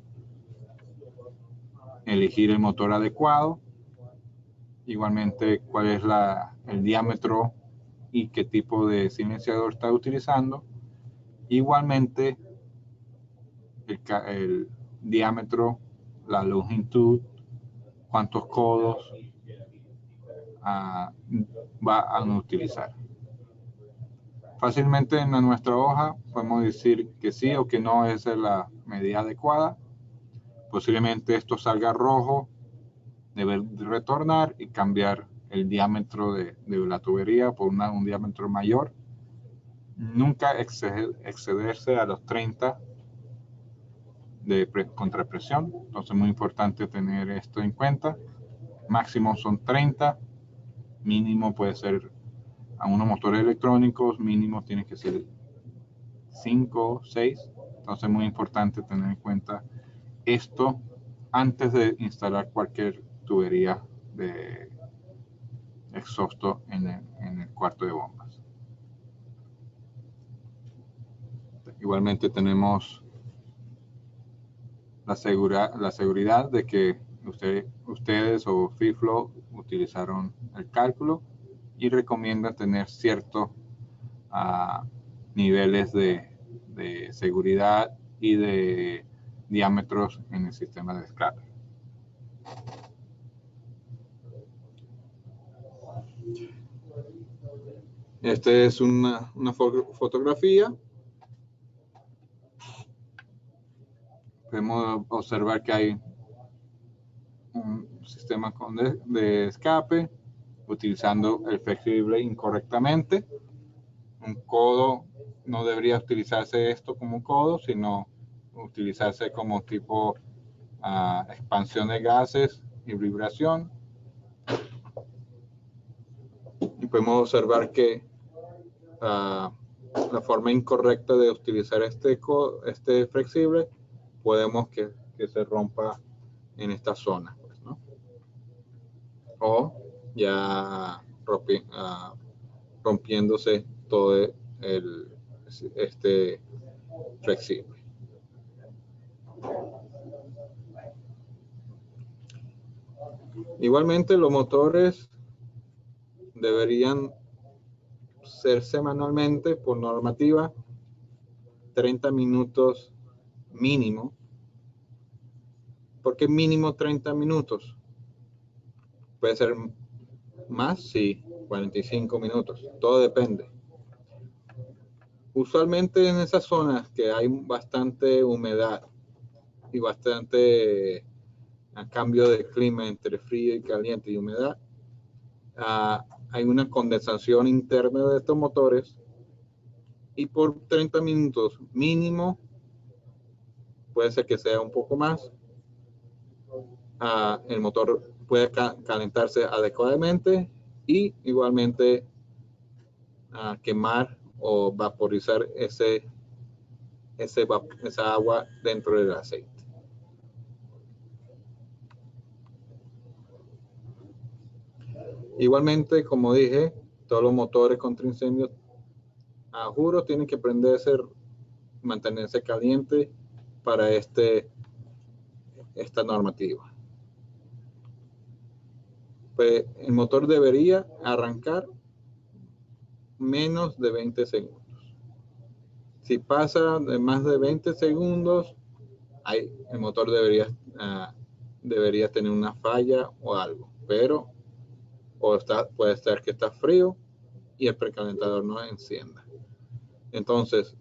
elegir el motor adecuado, igualmente cuál es el diámetro y qué tipo de silenciador está utilizando, igualmente el diámetro, la longitud, cuántos codos va a utilizar. Fácilmente en nuestra hoja podemos decir que sí o que no es la medida adecuada. Posiblemente esto salga rojo, debe retornar y cambiar el diámetro de la tubería por un diámetro mayor. Nunca excederse a los 30 de contrapresión. Entonces es muy importante tener esto en cuenta. Máximo son 30, mínimo puede ser a unos motores electrónicos, mínimo tiene que ser 5, 6. Entonces es muy importante tener en cuenta esto antes de instalar cualquier tubería de exhausto en el cuarto de bombas. Igualmente tenemos la seguridad de que ustedes o FeedFlow utilizaron el cálculo y recomienda tener ciertos niveles de seguridad y de diámetros en el sistema de escape. Esta es una fotografía. Podemos observar que hay un sistema de escape utilizando el flexible incorrectamente. Un codo no debería utilizarse esto como un codo, sino utilizarse como tipo expansión de gases y vibración. Y podemos observar que la forma incorrecta de utilizar este flexible, podemos que se rompa en esta zona, pues, ¿no? O ya rompiéndose todo este flexible. Igualmente los motores deberían hacerse manualmente por normativa 30 minutos mínimo. ¿Por qué mínimo 30 minutos? Puede ser más, sí, 45 minutos, todo depende. Usualmente en esas zonas que hay bastante humedad y bastante cambio de clima entre frío y caliente y humedad, hay una condensación interna de estos motores y por 30 minutos mínimo, puede ser que sea un poco más, el motor puede calentarse adecuadamente y igualmente quemar o vaporizar esa agua dentro del aceite. Igualmente, como dije, todos los motores contra incendios a juro tienen que mantenerse caliente para esta normativa. Pues el motor debería arrancar menos de 20 segundos. Si pasa de más de 20 segundos, el motor debería tener una falla o algo, pero puede ser que está frío y el precalentador no encienda. Entonces,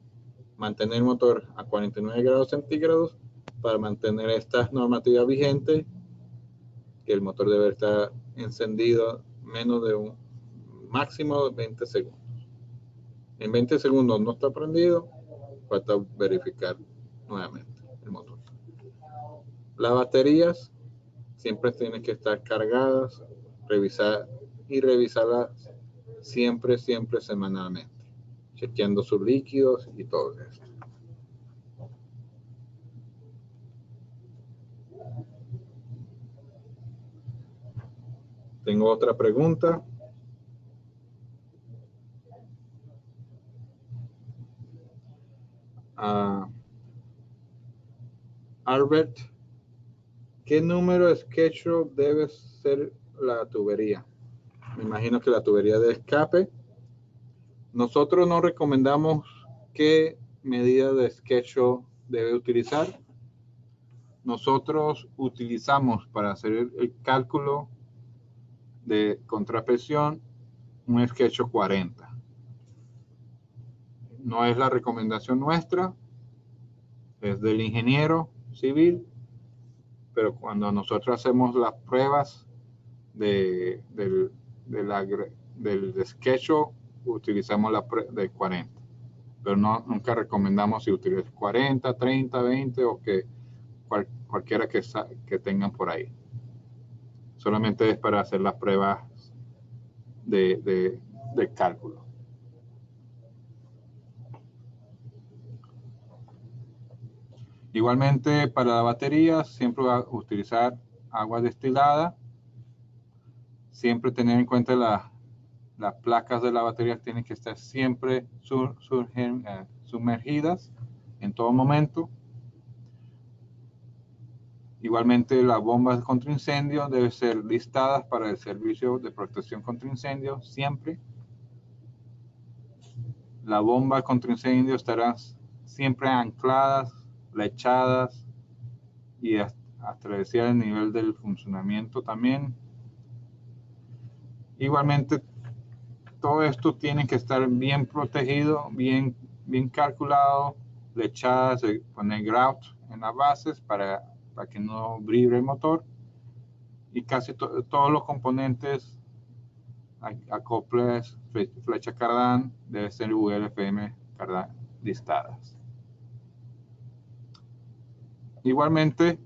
mantener el motor a 49 grados centígrados para mantener esta normativa vigente, que el motor debe estar encendido menos de un máximo de 20 segundos. En 20 segundos no está prendido, falta verificar nuevamente el motor. Las baterías siempre tienen que estar cargadas, revisarlas siempre semanalmente, chequeando sus líquidos y todo esto. Tengo otra pregunta. Albert, ¿qué número de Sketchup debe ser la tubería? Me imagino que la tubería de escape. Nosotros no recomendamos qué medida de Sketchup debe utilizar. Nosotros utilizamos para hacer el cálculo de contrapresión un Sketchup 40. No es la recomendación nuestra, es del ingeniero civil, pero cuando nosotros hacemos las pruebas del Sketchup, utilizamos la de 40. Pero no, nunca recomendamos si utilizas 40, 30, 20 o que cualquiera que tengan por ahí. Solamente es para hacer las pruebas de cálculo. Igualmente para la batería siempre va a utilizar agua destilada. Siempre tener en cuenta las placas de la batería tienen que estar siempre sumergidas en todo momento. Igualmente las bombas contra incendio deben ser listadas para el servicio de protección contra incendio siempre. La bomba contra incendio estarán siempre ancladas, lechadas y hasta decir el nivel del funcionamiento también. Igualmente todo esto tiene que estar bien protegido, bien calculado, lechadas, poner grout en las bases para que no vibre el motor, y casi todos los componentes, acoples, flecha cardán, debe ser ULFM cardán listadas. Igualmente,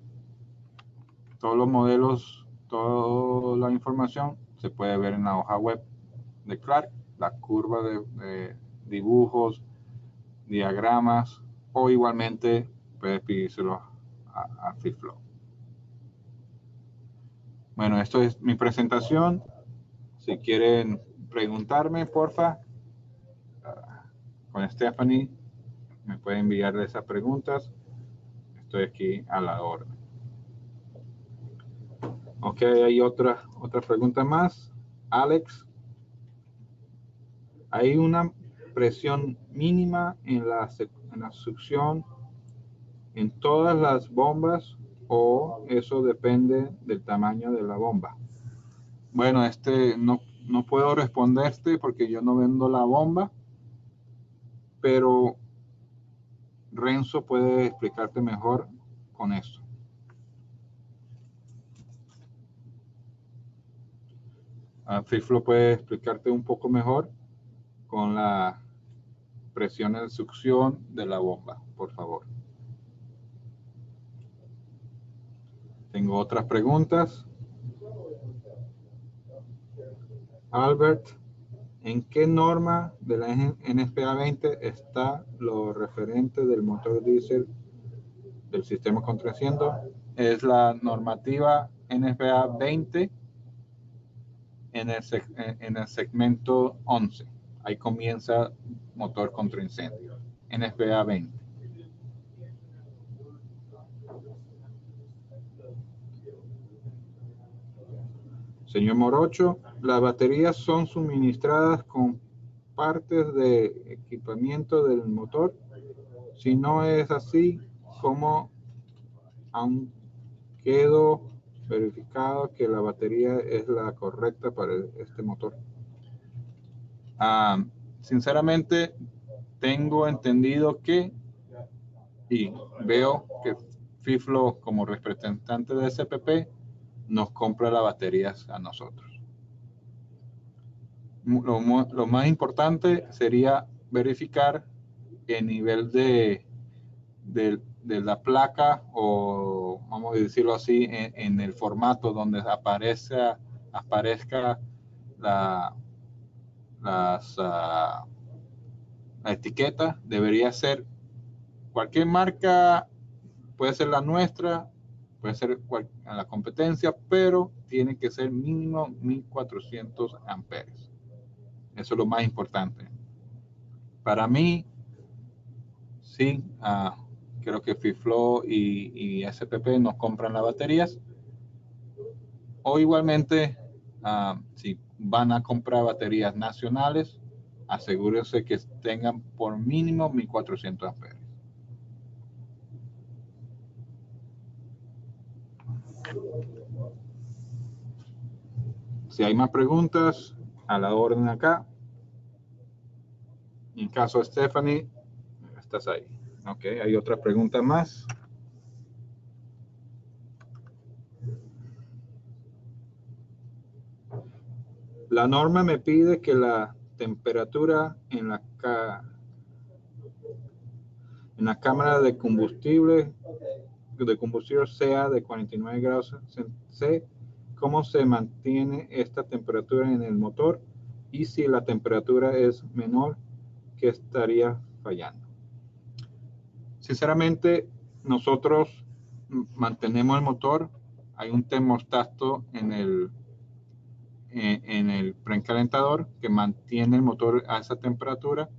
todos los modelos, toda la información se puede ver en la hoja web de Clark, la curva de dibujos, diagramas, o igualmente puedes pedírselo a FreeFlow. Bueno, esto es mi presentación. Si quieren preguntarme, porfa, con Stephanie me pueden enviar esas preguntas. Estoy aquí a la orden. Ok, hay otra pregunta más. Alex, ¿hay una presión mínima en la succión en todas las bombas o eso depende del tamaño de la bomba? Bueno, no puedo responderte porque yo no vendo la bomba, pero Renzo puede explicarte mejor con eso. FreeFlow puede explicarte un poco mejor con la presión de succión de la bomba, por favor. Tengo otras preguntas. Albert, ¿en qué norma de la NFPA 20 está lo referente del motor diésel del sistema contra incendio? Es la normativa NFPA 20 en el segmento 11. Ahí comienza motor contra incendio. NFPA 20. Señor Morocho, las baterías son suministradas con partes de equipamiento del motor. Si no es así, ¿cómo aún quedó verificado que la batería es la correcta para este motor? Sinceramente, tengo entendido que, y veo que FreeFlow como representante de SPP nos compra las baterías a nosotros. Lo más importante sería verificar el nivel de la placa, o vamos a decirlo así, en el formato donde aparezca la etiqueta. Debería ser cualquier marca, puede ser la nuestra, puede ser la competencia, pero tiene que ser mínimo 1400 amperes. Eso es lo más importante. Para mí, sí, creo que FreeFlow y SPP nos compran las baterías. O igualmente, si van a comprar baterías nacionales, asegúrense que tengan por mínimo 1400 amperes. Si hay más preguntas, a la orden acá. En caso de Stephanie, estás ahí. Ok, hay otra pregunta más. La norma me pide que la temperatura en la cámara de combustible sea de 49 grados C. ¿Cómo se mantiene esta temperatura en el motor? Y si la temperatura es menor, ¿qué estaría fallando? Sinceramente, nosotros mantenemos el motor. Hay un termostato en el precalentador que mantiene el motor a esa temperatura.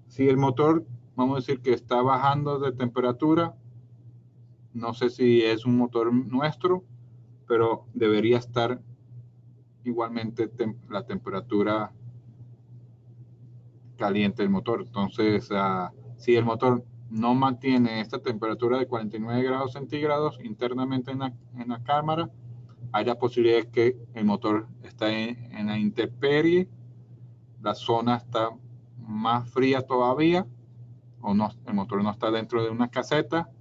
Si el motor, vamos a decir que está bajando de temperatura, no sé si es un motor nuestro, pero debería estar igualmente la temperatura caliente del motor. Entonces, si el motor no mantiene esta temperatura de 49 grados centígrados internamente en la cámara, hay la posibilidad de que el motor está en la intemperie, la zona está más fría todavía, o no, el motor no está dentro de una caseta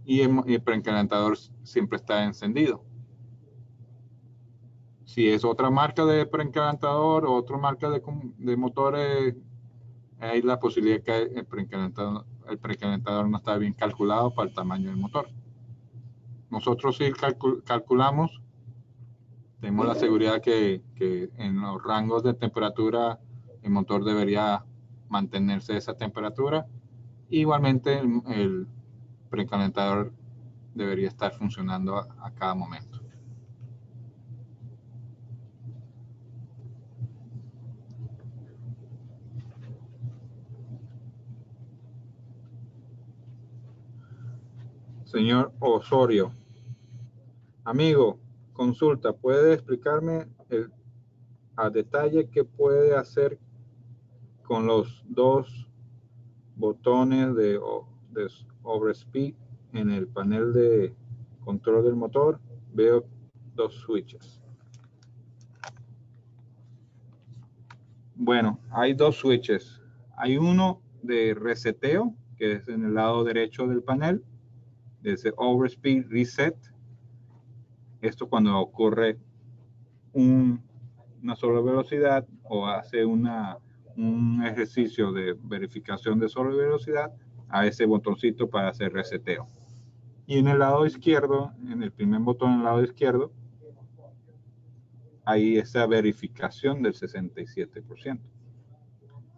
y el precalentador siempre está encendido. Si es otra marca de precalentador o otra marca de motores, hay la posibilidad que el precalentador no está bien calculado para el tamaño del motor. Nosotros sí calculamos, tenemos la seguridad que en los rangos de temperatura el motor debería mantenerse a esa temperatura. Igualmente el precalentador debería estar funcionando a cada momento. Señor Osorio, amigo, consulta, ¿puede explicarme a detalle qué puede hacer con los dos botones de overspeed en el panel de control del motor? Veo dos switches. Bueno, hay dos switches. Hay uno de reseteo, que es en el lado derecho del panel, ese overspeed reset. Esto cuando ocurre una sola velocidad o hace un ejercicio de verificación de sola velocidad, a ese botoncito para hacer reseteo. Y en el lado izquierdo, en el primer botón en el lado izquierdo, hay esa verificación del 67%.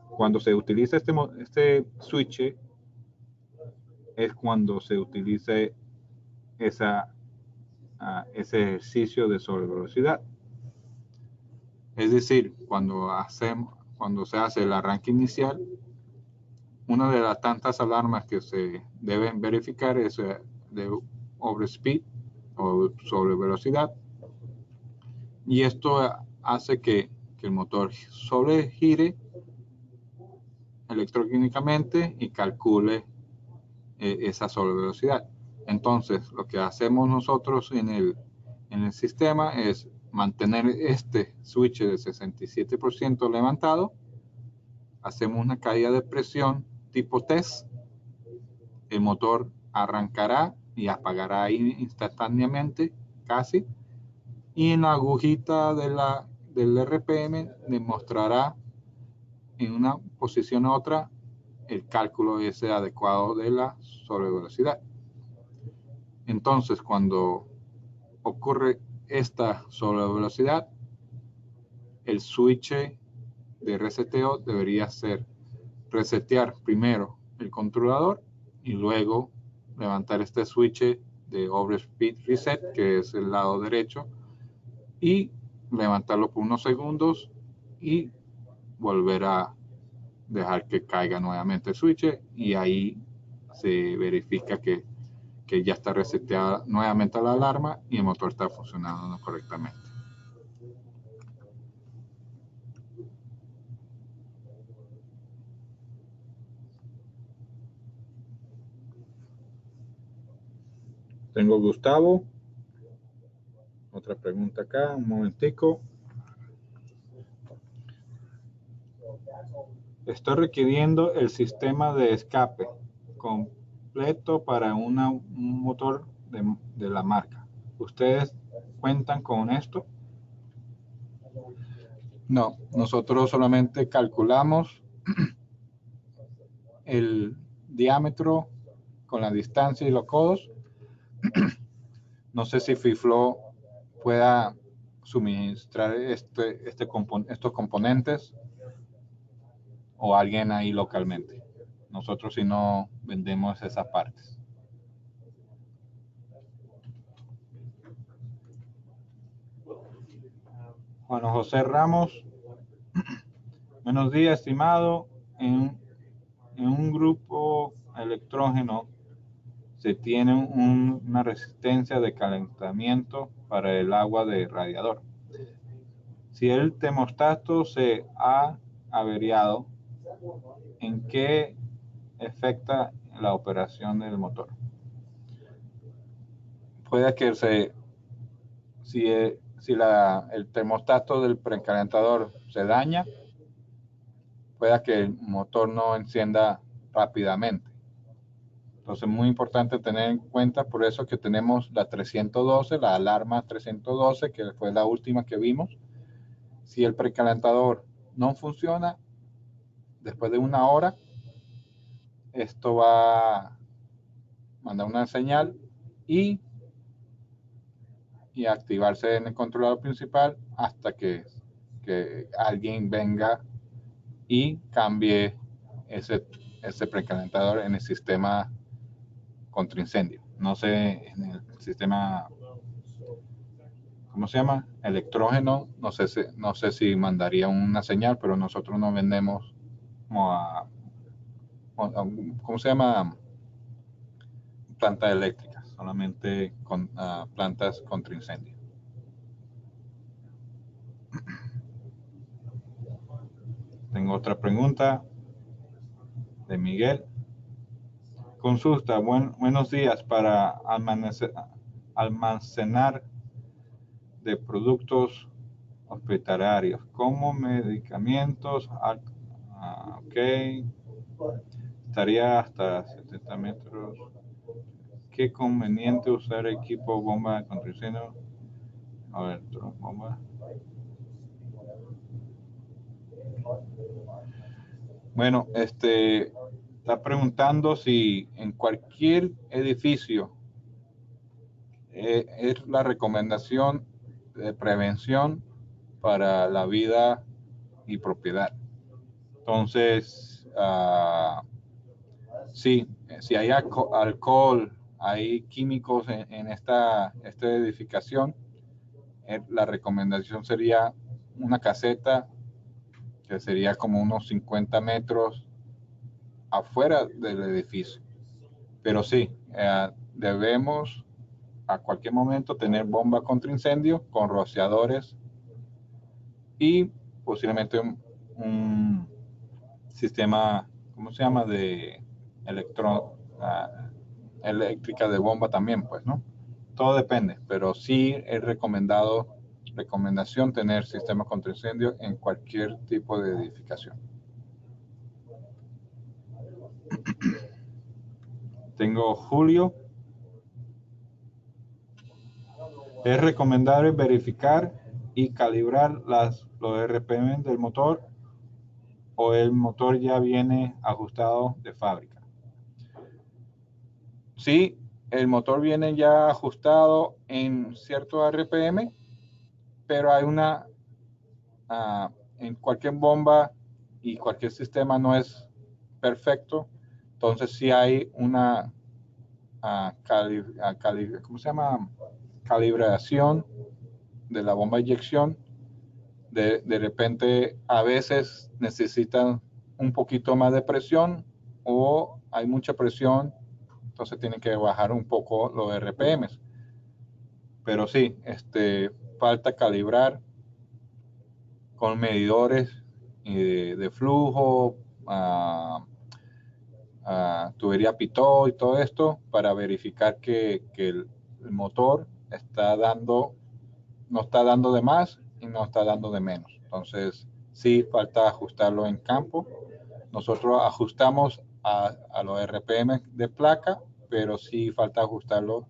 Cuando se utiliza este switch, es cuando se utiliza ese ejercicio de sobrevelocidad. Es decir, cuando se hace el arranque inicial, una de las tantas alarmas que se deben verificar es de overspeed o sobrevelocidad. Y esto hace que el motor sobregire electrónicamente y calcule esa sobrevelocidad. Entonces, lo que hacemos nosotros en el sistema es mantener este switch de 67% levantado. Hacemos una caída de presión tipo test. El motor arrancará y apagará instantáneamente, casi. Y en la agujita del RPM demostrará en una posición u otra el cálculo ese adecuado de la sobrevelocidad. Entonces, cuando ocurre esta sobrevelocidad, el switch de reseteo debería ser resetear primero el controlador y luego levantar este switch de overspeed reset, que es el lado derecho, y levantarlo por unos segundos y volver a dejar que caiga nuevamente el switch y ahí se verifica que ya está reseteada nuevamente la alarma y el motor está funcionando correctamente. Tengo Gustavo. Otra pregunta acá, un momentico. Estoy requiriendo el sistema de escape completo para un motor de la marca. ¿Ustedes cuentan con esto? No, nosotros solamente calculamos el diámetro con la distancia y los codos. No sé si FIFLO pueda suministrar estos componentes o alguien ahí localmente. Nosotros si no vendemos esas partes. Juan José Ramos. Buenos días, estimado. En un grupo electrógeno se tiene una resistencia de calentamiento para el agua de radiador. Si el termostato se ha averiado, ¿en qué afecta la operación del motor? Puede que si el termostato del precalentador se daña, pueda que el motor no encienda rápidamente. Entonces, muy importante tener en cuenta, por eso que tenemos la 312, la alarma 312, que fue la última que vimos. Si el precalentador no funciona, después de una hora, esto va a mandar una señal y activarse en el controlador principal hasta que alguien venga y cambie ese precalentador en el sistema contra incendio. No sé, en el sistema, ¿cómo se llama? Electrógeno, no sé si mandaría una señal, pero nosotros no vendemos ¿cómo se llama? Plantas eléctricas, solamente con plantas contra incendio. Tengo otra pregunta de Miguel. Consulta, buenos días. Para almacenar de productos hospitalarios como medicamentos, ok, estaría hasta 70 metros. Qué conveniente usar equipo bomba contra incendio. A ver, bomba. Bueno, está preguntando si en cualquier edificio es la recomendación de prevención para la vida y propiedad. Entonces, sí, si hay alcohol, hay químicos en esta edificación, la recomendación sería una caseta que sería como unos 50 metros afuera del edificio. Pero sí, debemos a cualquier momento tener bomba contra incendio con rociadores y posiblemente un sistema, ¿cómo se llama? De eléctrica de bomba también, pues, ¿no? Todo depende, pero sí es recomendación tener sistema contra incendio en cualquier tipo de edificación. Tengo Julio. Es recomendable verificar y calibrar los RPM del motor o el motor ya viene ajustado de fábrica. Sí, el motor viene ya ajustado en cierto RPM, pero hay en cualquier bomba y cualquier sistema no es perfecto, entonces sí hay una ¿cómo se llama? Calibración de la bomba de inyección. De repente a veces necesitan un poquito más de presión o hay mucha presión, entonces tienen que bajar un poco los RPMs. Pero sí, falta calibrar con medidores de flujo, tubería Pitot y todo esto para verificar que el motor no está dando de más y no está dando de menos. Entonces, sí falta ajustarlo en campo. Nosotros ajustamos a los RPM de placa, pero sí falta ajustarlo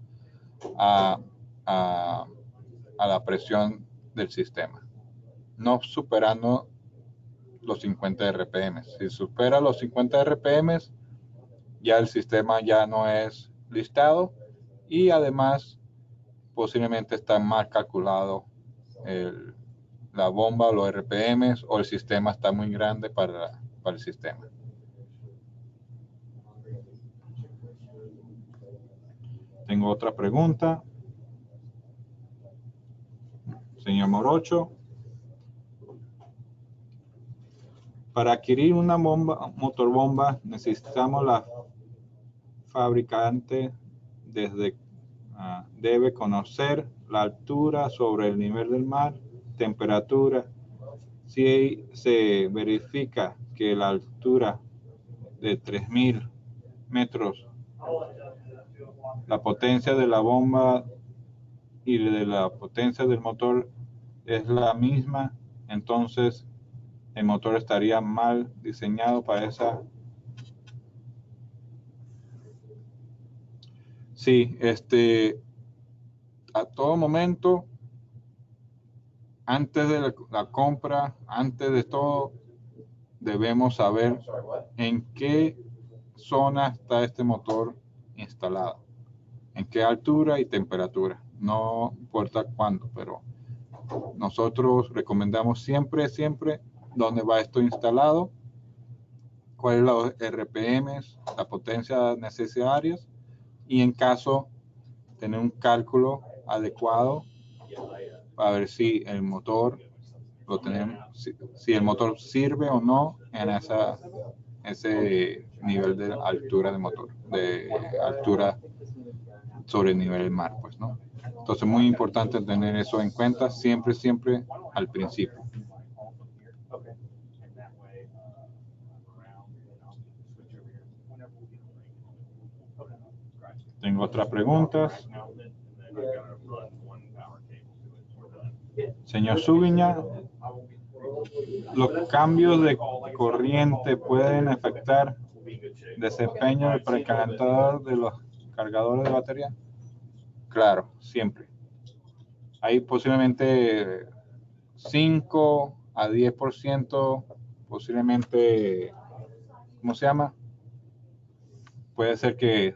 a, a, a la presión del sistema, no superando los 50 RPM. Si supera los 50 RPM, ya el sistema ya no es listado y además posiblemente está mal calculado la bomba o los RPM o el sistema está muy grande para el sistema. Tengo otra pregunta. Señor Morocho. Para adquirir una motorbomba necesitamos la fabricante debe conocer la altura sobre el nivel del mar, temperatura. Si se verifica que la altura de 3000 metros, la potencia de la bomba y de la potencia del motor es la misma, entonces el motor estaría mal diseñado para esa. Sí, a todo momento, antes de la compra, antes de todo, debemos saber en qué zona está este motor instalado, en qué altura y temperatura. No importa cuándo, pero nosotros recomendamos siempre dónde va esto instalado, cuáles los RPMs, la potencia necesarias y en caso tener un cálculo adecuado para ver si el motor lo tenemos, si el motor sirve o no en ese nivel de altura de motor, de altura sobre el nivel del mar, pues, ¿no? Entonces, muy importante tener eso en cuenta siempre al principio. Tengo otras preguntas. Señor Subiña, ¿los cambios de corriente pueden afectar el desempeño del precalentador de los cargadores de batería? Claro, siempre. Hay posiblemente 5 a 10%, posiblemente, ¿cómo se llama? Puede ser que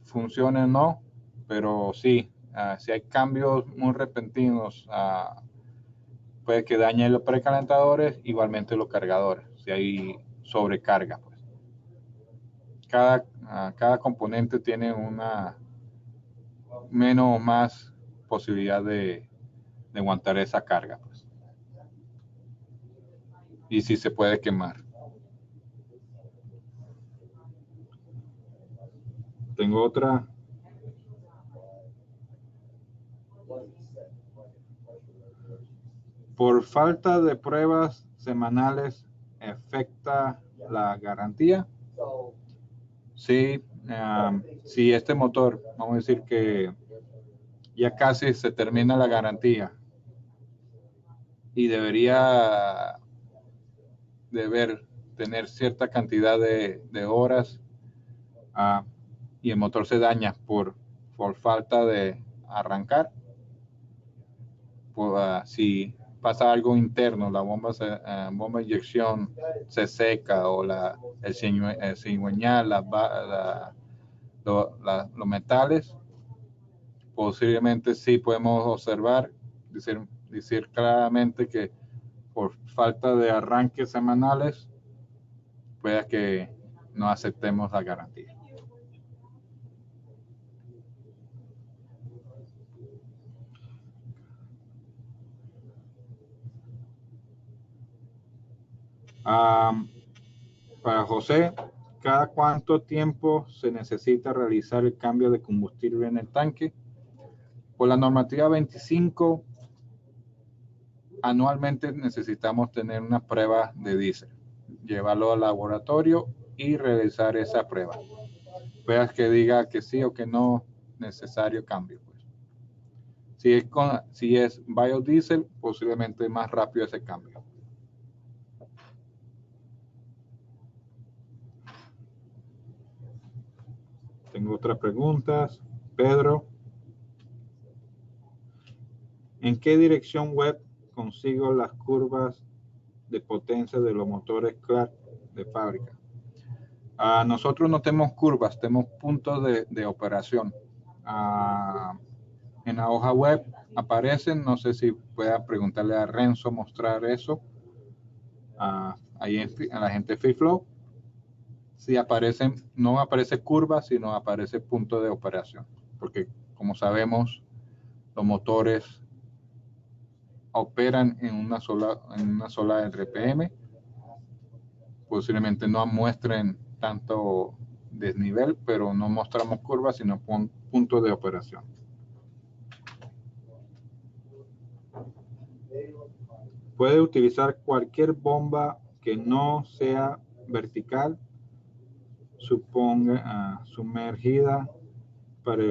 funcione o no, pero sí, si hay cambios muy repentinos, puede que dañe los precalentadores, igualmente los cargadores, si hay sobrecarga. Pues. Cada componente tiene una menos o más posibilidad de aguantar esa carga. Pues. Y si se puede quemar. Tengo otra. Por falta de pruebas semanales, ¿afecta la garantía? Sí, si este motor, vamos a decir que ya casi se termina la garantía y debería tener cierta cantidad de horas y el motor se daña por falta de arrancar, si pasa algo interno, la bomba de inyección se seca o el cigüeñal, los metales, posiblemente sí podemos observar, decir claramente que por falta de arranques semanales pueda que no aceptemos la garantía. Para José, ¿cada cuánto tiempo se necesita realizar el cambio de combustible en el tanque? Por la normativa 25, anualmente necesitamos tener una prueba de diésel, llevarlo al laboratorio y realizar esa prueba. Veas que diga que sí o que no, necesario cambio. Pues. Si es biodiesel, posiblemente más rápido ese cambio. Tengo otras preguntas. Pedro, ¿en qué dirección web consigo las curvas de potencia de los motores Clark de fábrica? Nosotros no tenemos curvas, tenemos puntos de operación. En la hoja web aparecen, no sé si pueda preguntarle a Renzo mostrar eso. Ahí en la gente FreeFlow. Si aparecen, no aparece curva, sino aparece punto de operación. Porque como sabemos, los motores operan en una sola RPM. Posiblemente no muestren tanto desnivel, pero no mostramos curvas, sino puntos de operación. Puede utilizar cualquier bomba que no sea vertical, sumergida para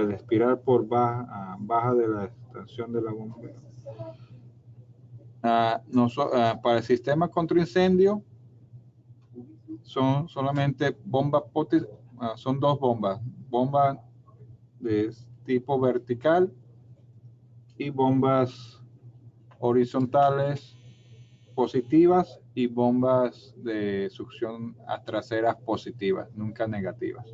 el expirar por baja de la estación de la bomba. Para el sistema contra incendio son solamente bombas, son dos bombas, bomba de tipo vertical y bombas horizontales positivas y bombas de succión a traseras positivas, nunca negativas.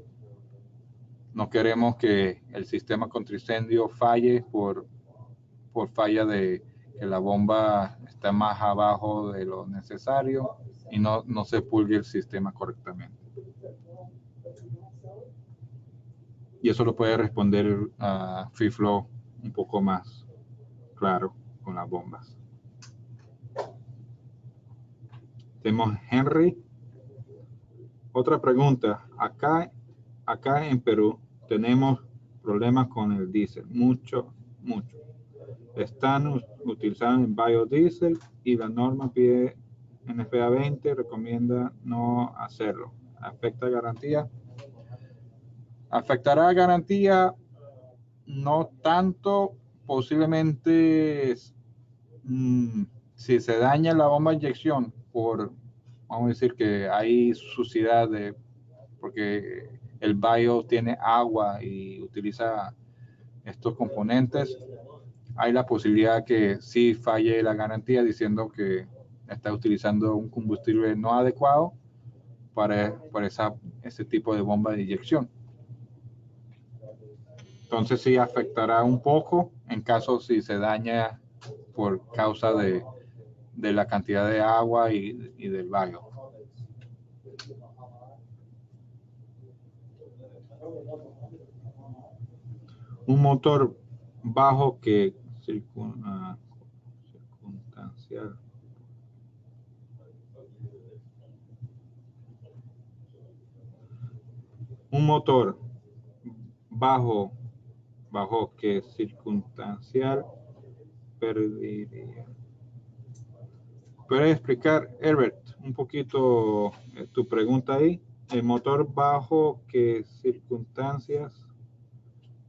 No queremos que el sistema contra incendio falle por falla de que la bomba está más abajo de lo necesario y no se pulgue el sistema correctamente. Y eso lo puede responder a FreeFlow un poco más claro con las bombas. Tenemos Henry. Otra pregunta. Acá en Perú tenemos problemas con el diésel. Mucho. Están utilizando el biodiesel y la norma pide NFPA 20 recomienda no hacerlo. ¿Afecta garantía? ¿Afectará garantía? No tanto. Posiblemente si se daña la bomba de inyección vamos a decir que hay suciedad porque el bio tiene agua y utiliza estos componentes, hay la posibilidad que sí falle la garantía diciendo que está utilizando un combustible no adecuado para ese tipo de bomba de inyección. Entonces sí afectará un poco en caso si se daña por causa de la cantidad de agua y del bio. Un motor bajo que circunstancial. Un motor bajo que circunstancial perdería. ¿Puedes explicar, Herbert, un poquito tu pregunta ahí? El motor bajo que circunstancias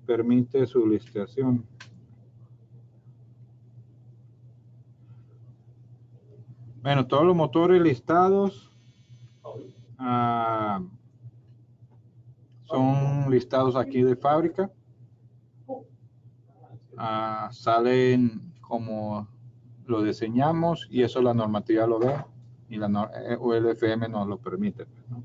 permite su listación. Bueno, todos los motores listados son listados aquí de fábrica. Salen como lo diseñamos y eso la normativa lo ve y la ULFM nos lo permite, ¿no?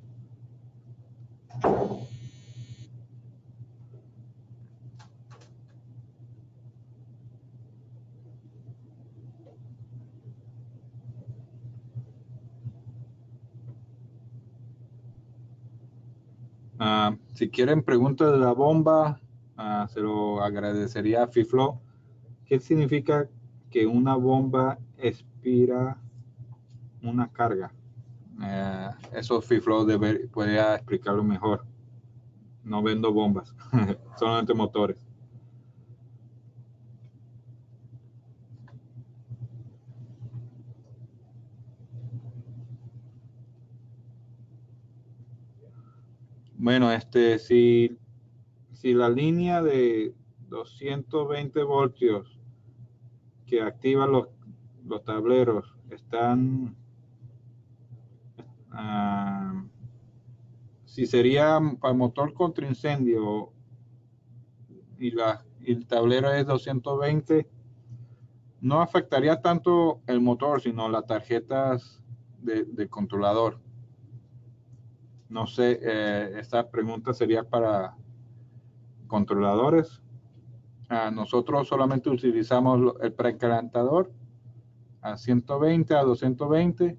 Si quieren preguntas de la bomba, se lo agradecería a FreeFlow. ¿Qué significa que una bomba respira una carga. Eso FIFLOW podría explicarlo mejor. No vendo bombas, solamente motores. Bueno, si la línea de 220 voltios que activa los tableros están, si sería para motor contra incendio y el tablero es 220, no afectaría tanto el motor, sino las tarjetas del controlador. No sé, esta pregunta sería para controladores. Nosotros solamente utilizamos el precalentador a 120, a 220.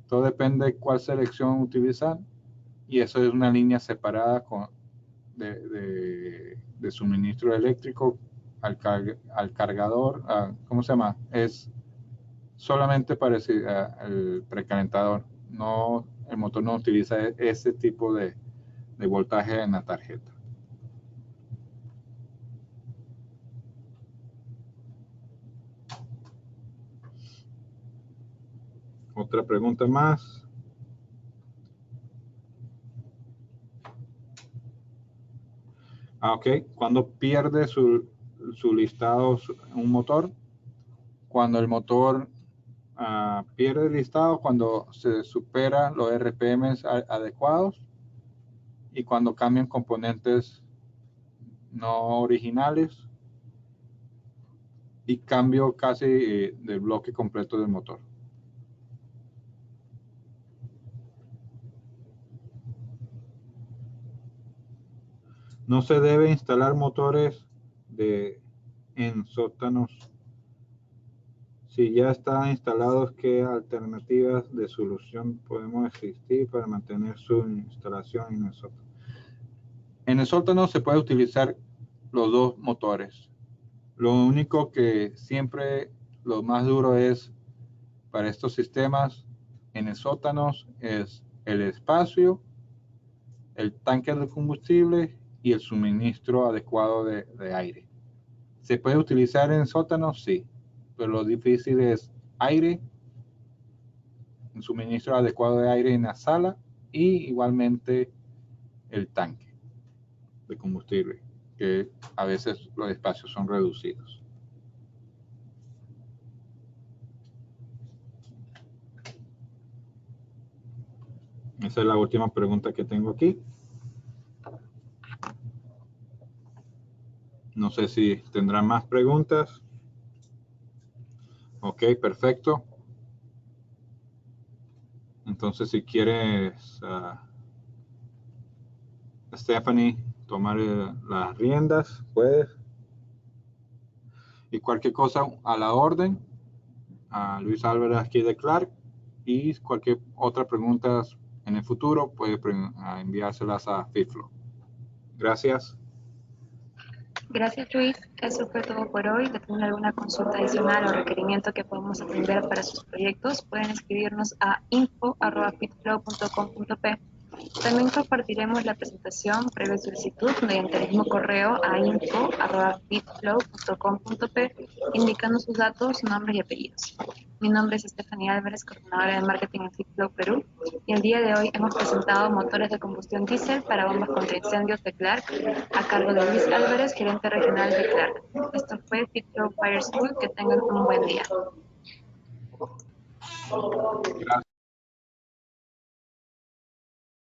Todo depende de cuál selección utilizar. Y eso es una línea separada de suministro eléctrico al cargador. ¿Cómo se llama? Es solamente para el precalentador. No, el motor no utiliza ese tipo de voltaje en la tarjeta. Otra pregunta más. Ok. ¿Cuándo pierde su listado un motor? Cuando el motor pierde el listado, cuando se supera los RPMs adecuados y cuando cambian componentes no originales y cambio casi del bloque completo del motor. No se debe instalar motores en sótanos. Si ya están instalados, ¿qué alternativas de solución podemos existir para mantener su instalación en el sótano? En el sótano se puede utilizar los dos motores. Lo único que siempre lo más duro es para estos sistemas en el sótano es el espacio, el tanque de combustible y el suministro adecuado de aire. ¿Se puede utilizar en sótanos? Sí, pero lo difícil es aire, un suministro adecuado de aire en la sala y igualmente el tanque de combustible, que a veces los espacios son reducidos. Esa es la última pregunta que tengo aquí. No sé si tendrán más preguntas. Ok, perfecto. Entonces, si quieres, Stephanie, tomar las riendas, puedes. Y cualquier cosa a la orden. Luis Álvarez aquí de Clark. Y cualquier otra pregunta en el futuro, puede enviárselas a FIFLOW. Gracias. Gracias, Luis. Eso fue todo por hoy. Si tienen alguna consulta adicional o requerimiento que podamos atender para sus proyectos, pueden escribirnos a info@fitflow.com.p. También compartiremos la presentación previa solicitud mediante el mismo correo a info@fitflow.com.p, indicando sus datos, nombres y apellidos. Mi nombre es Stephanie Álvarez, coordinadora de marketing en FitFlow Perú, y el día de hoy hemos presentado motores de combustión diésel para bombas contra incendios de Clark, a cargo de Luis Álvarez, gerente regional de Clark. Esto fue FitFlow Fire School. Que tengan un buen día. Gracias.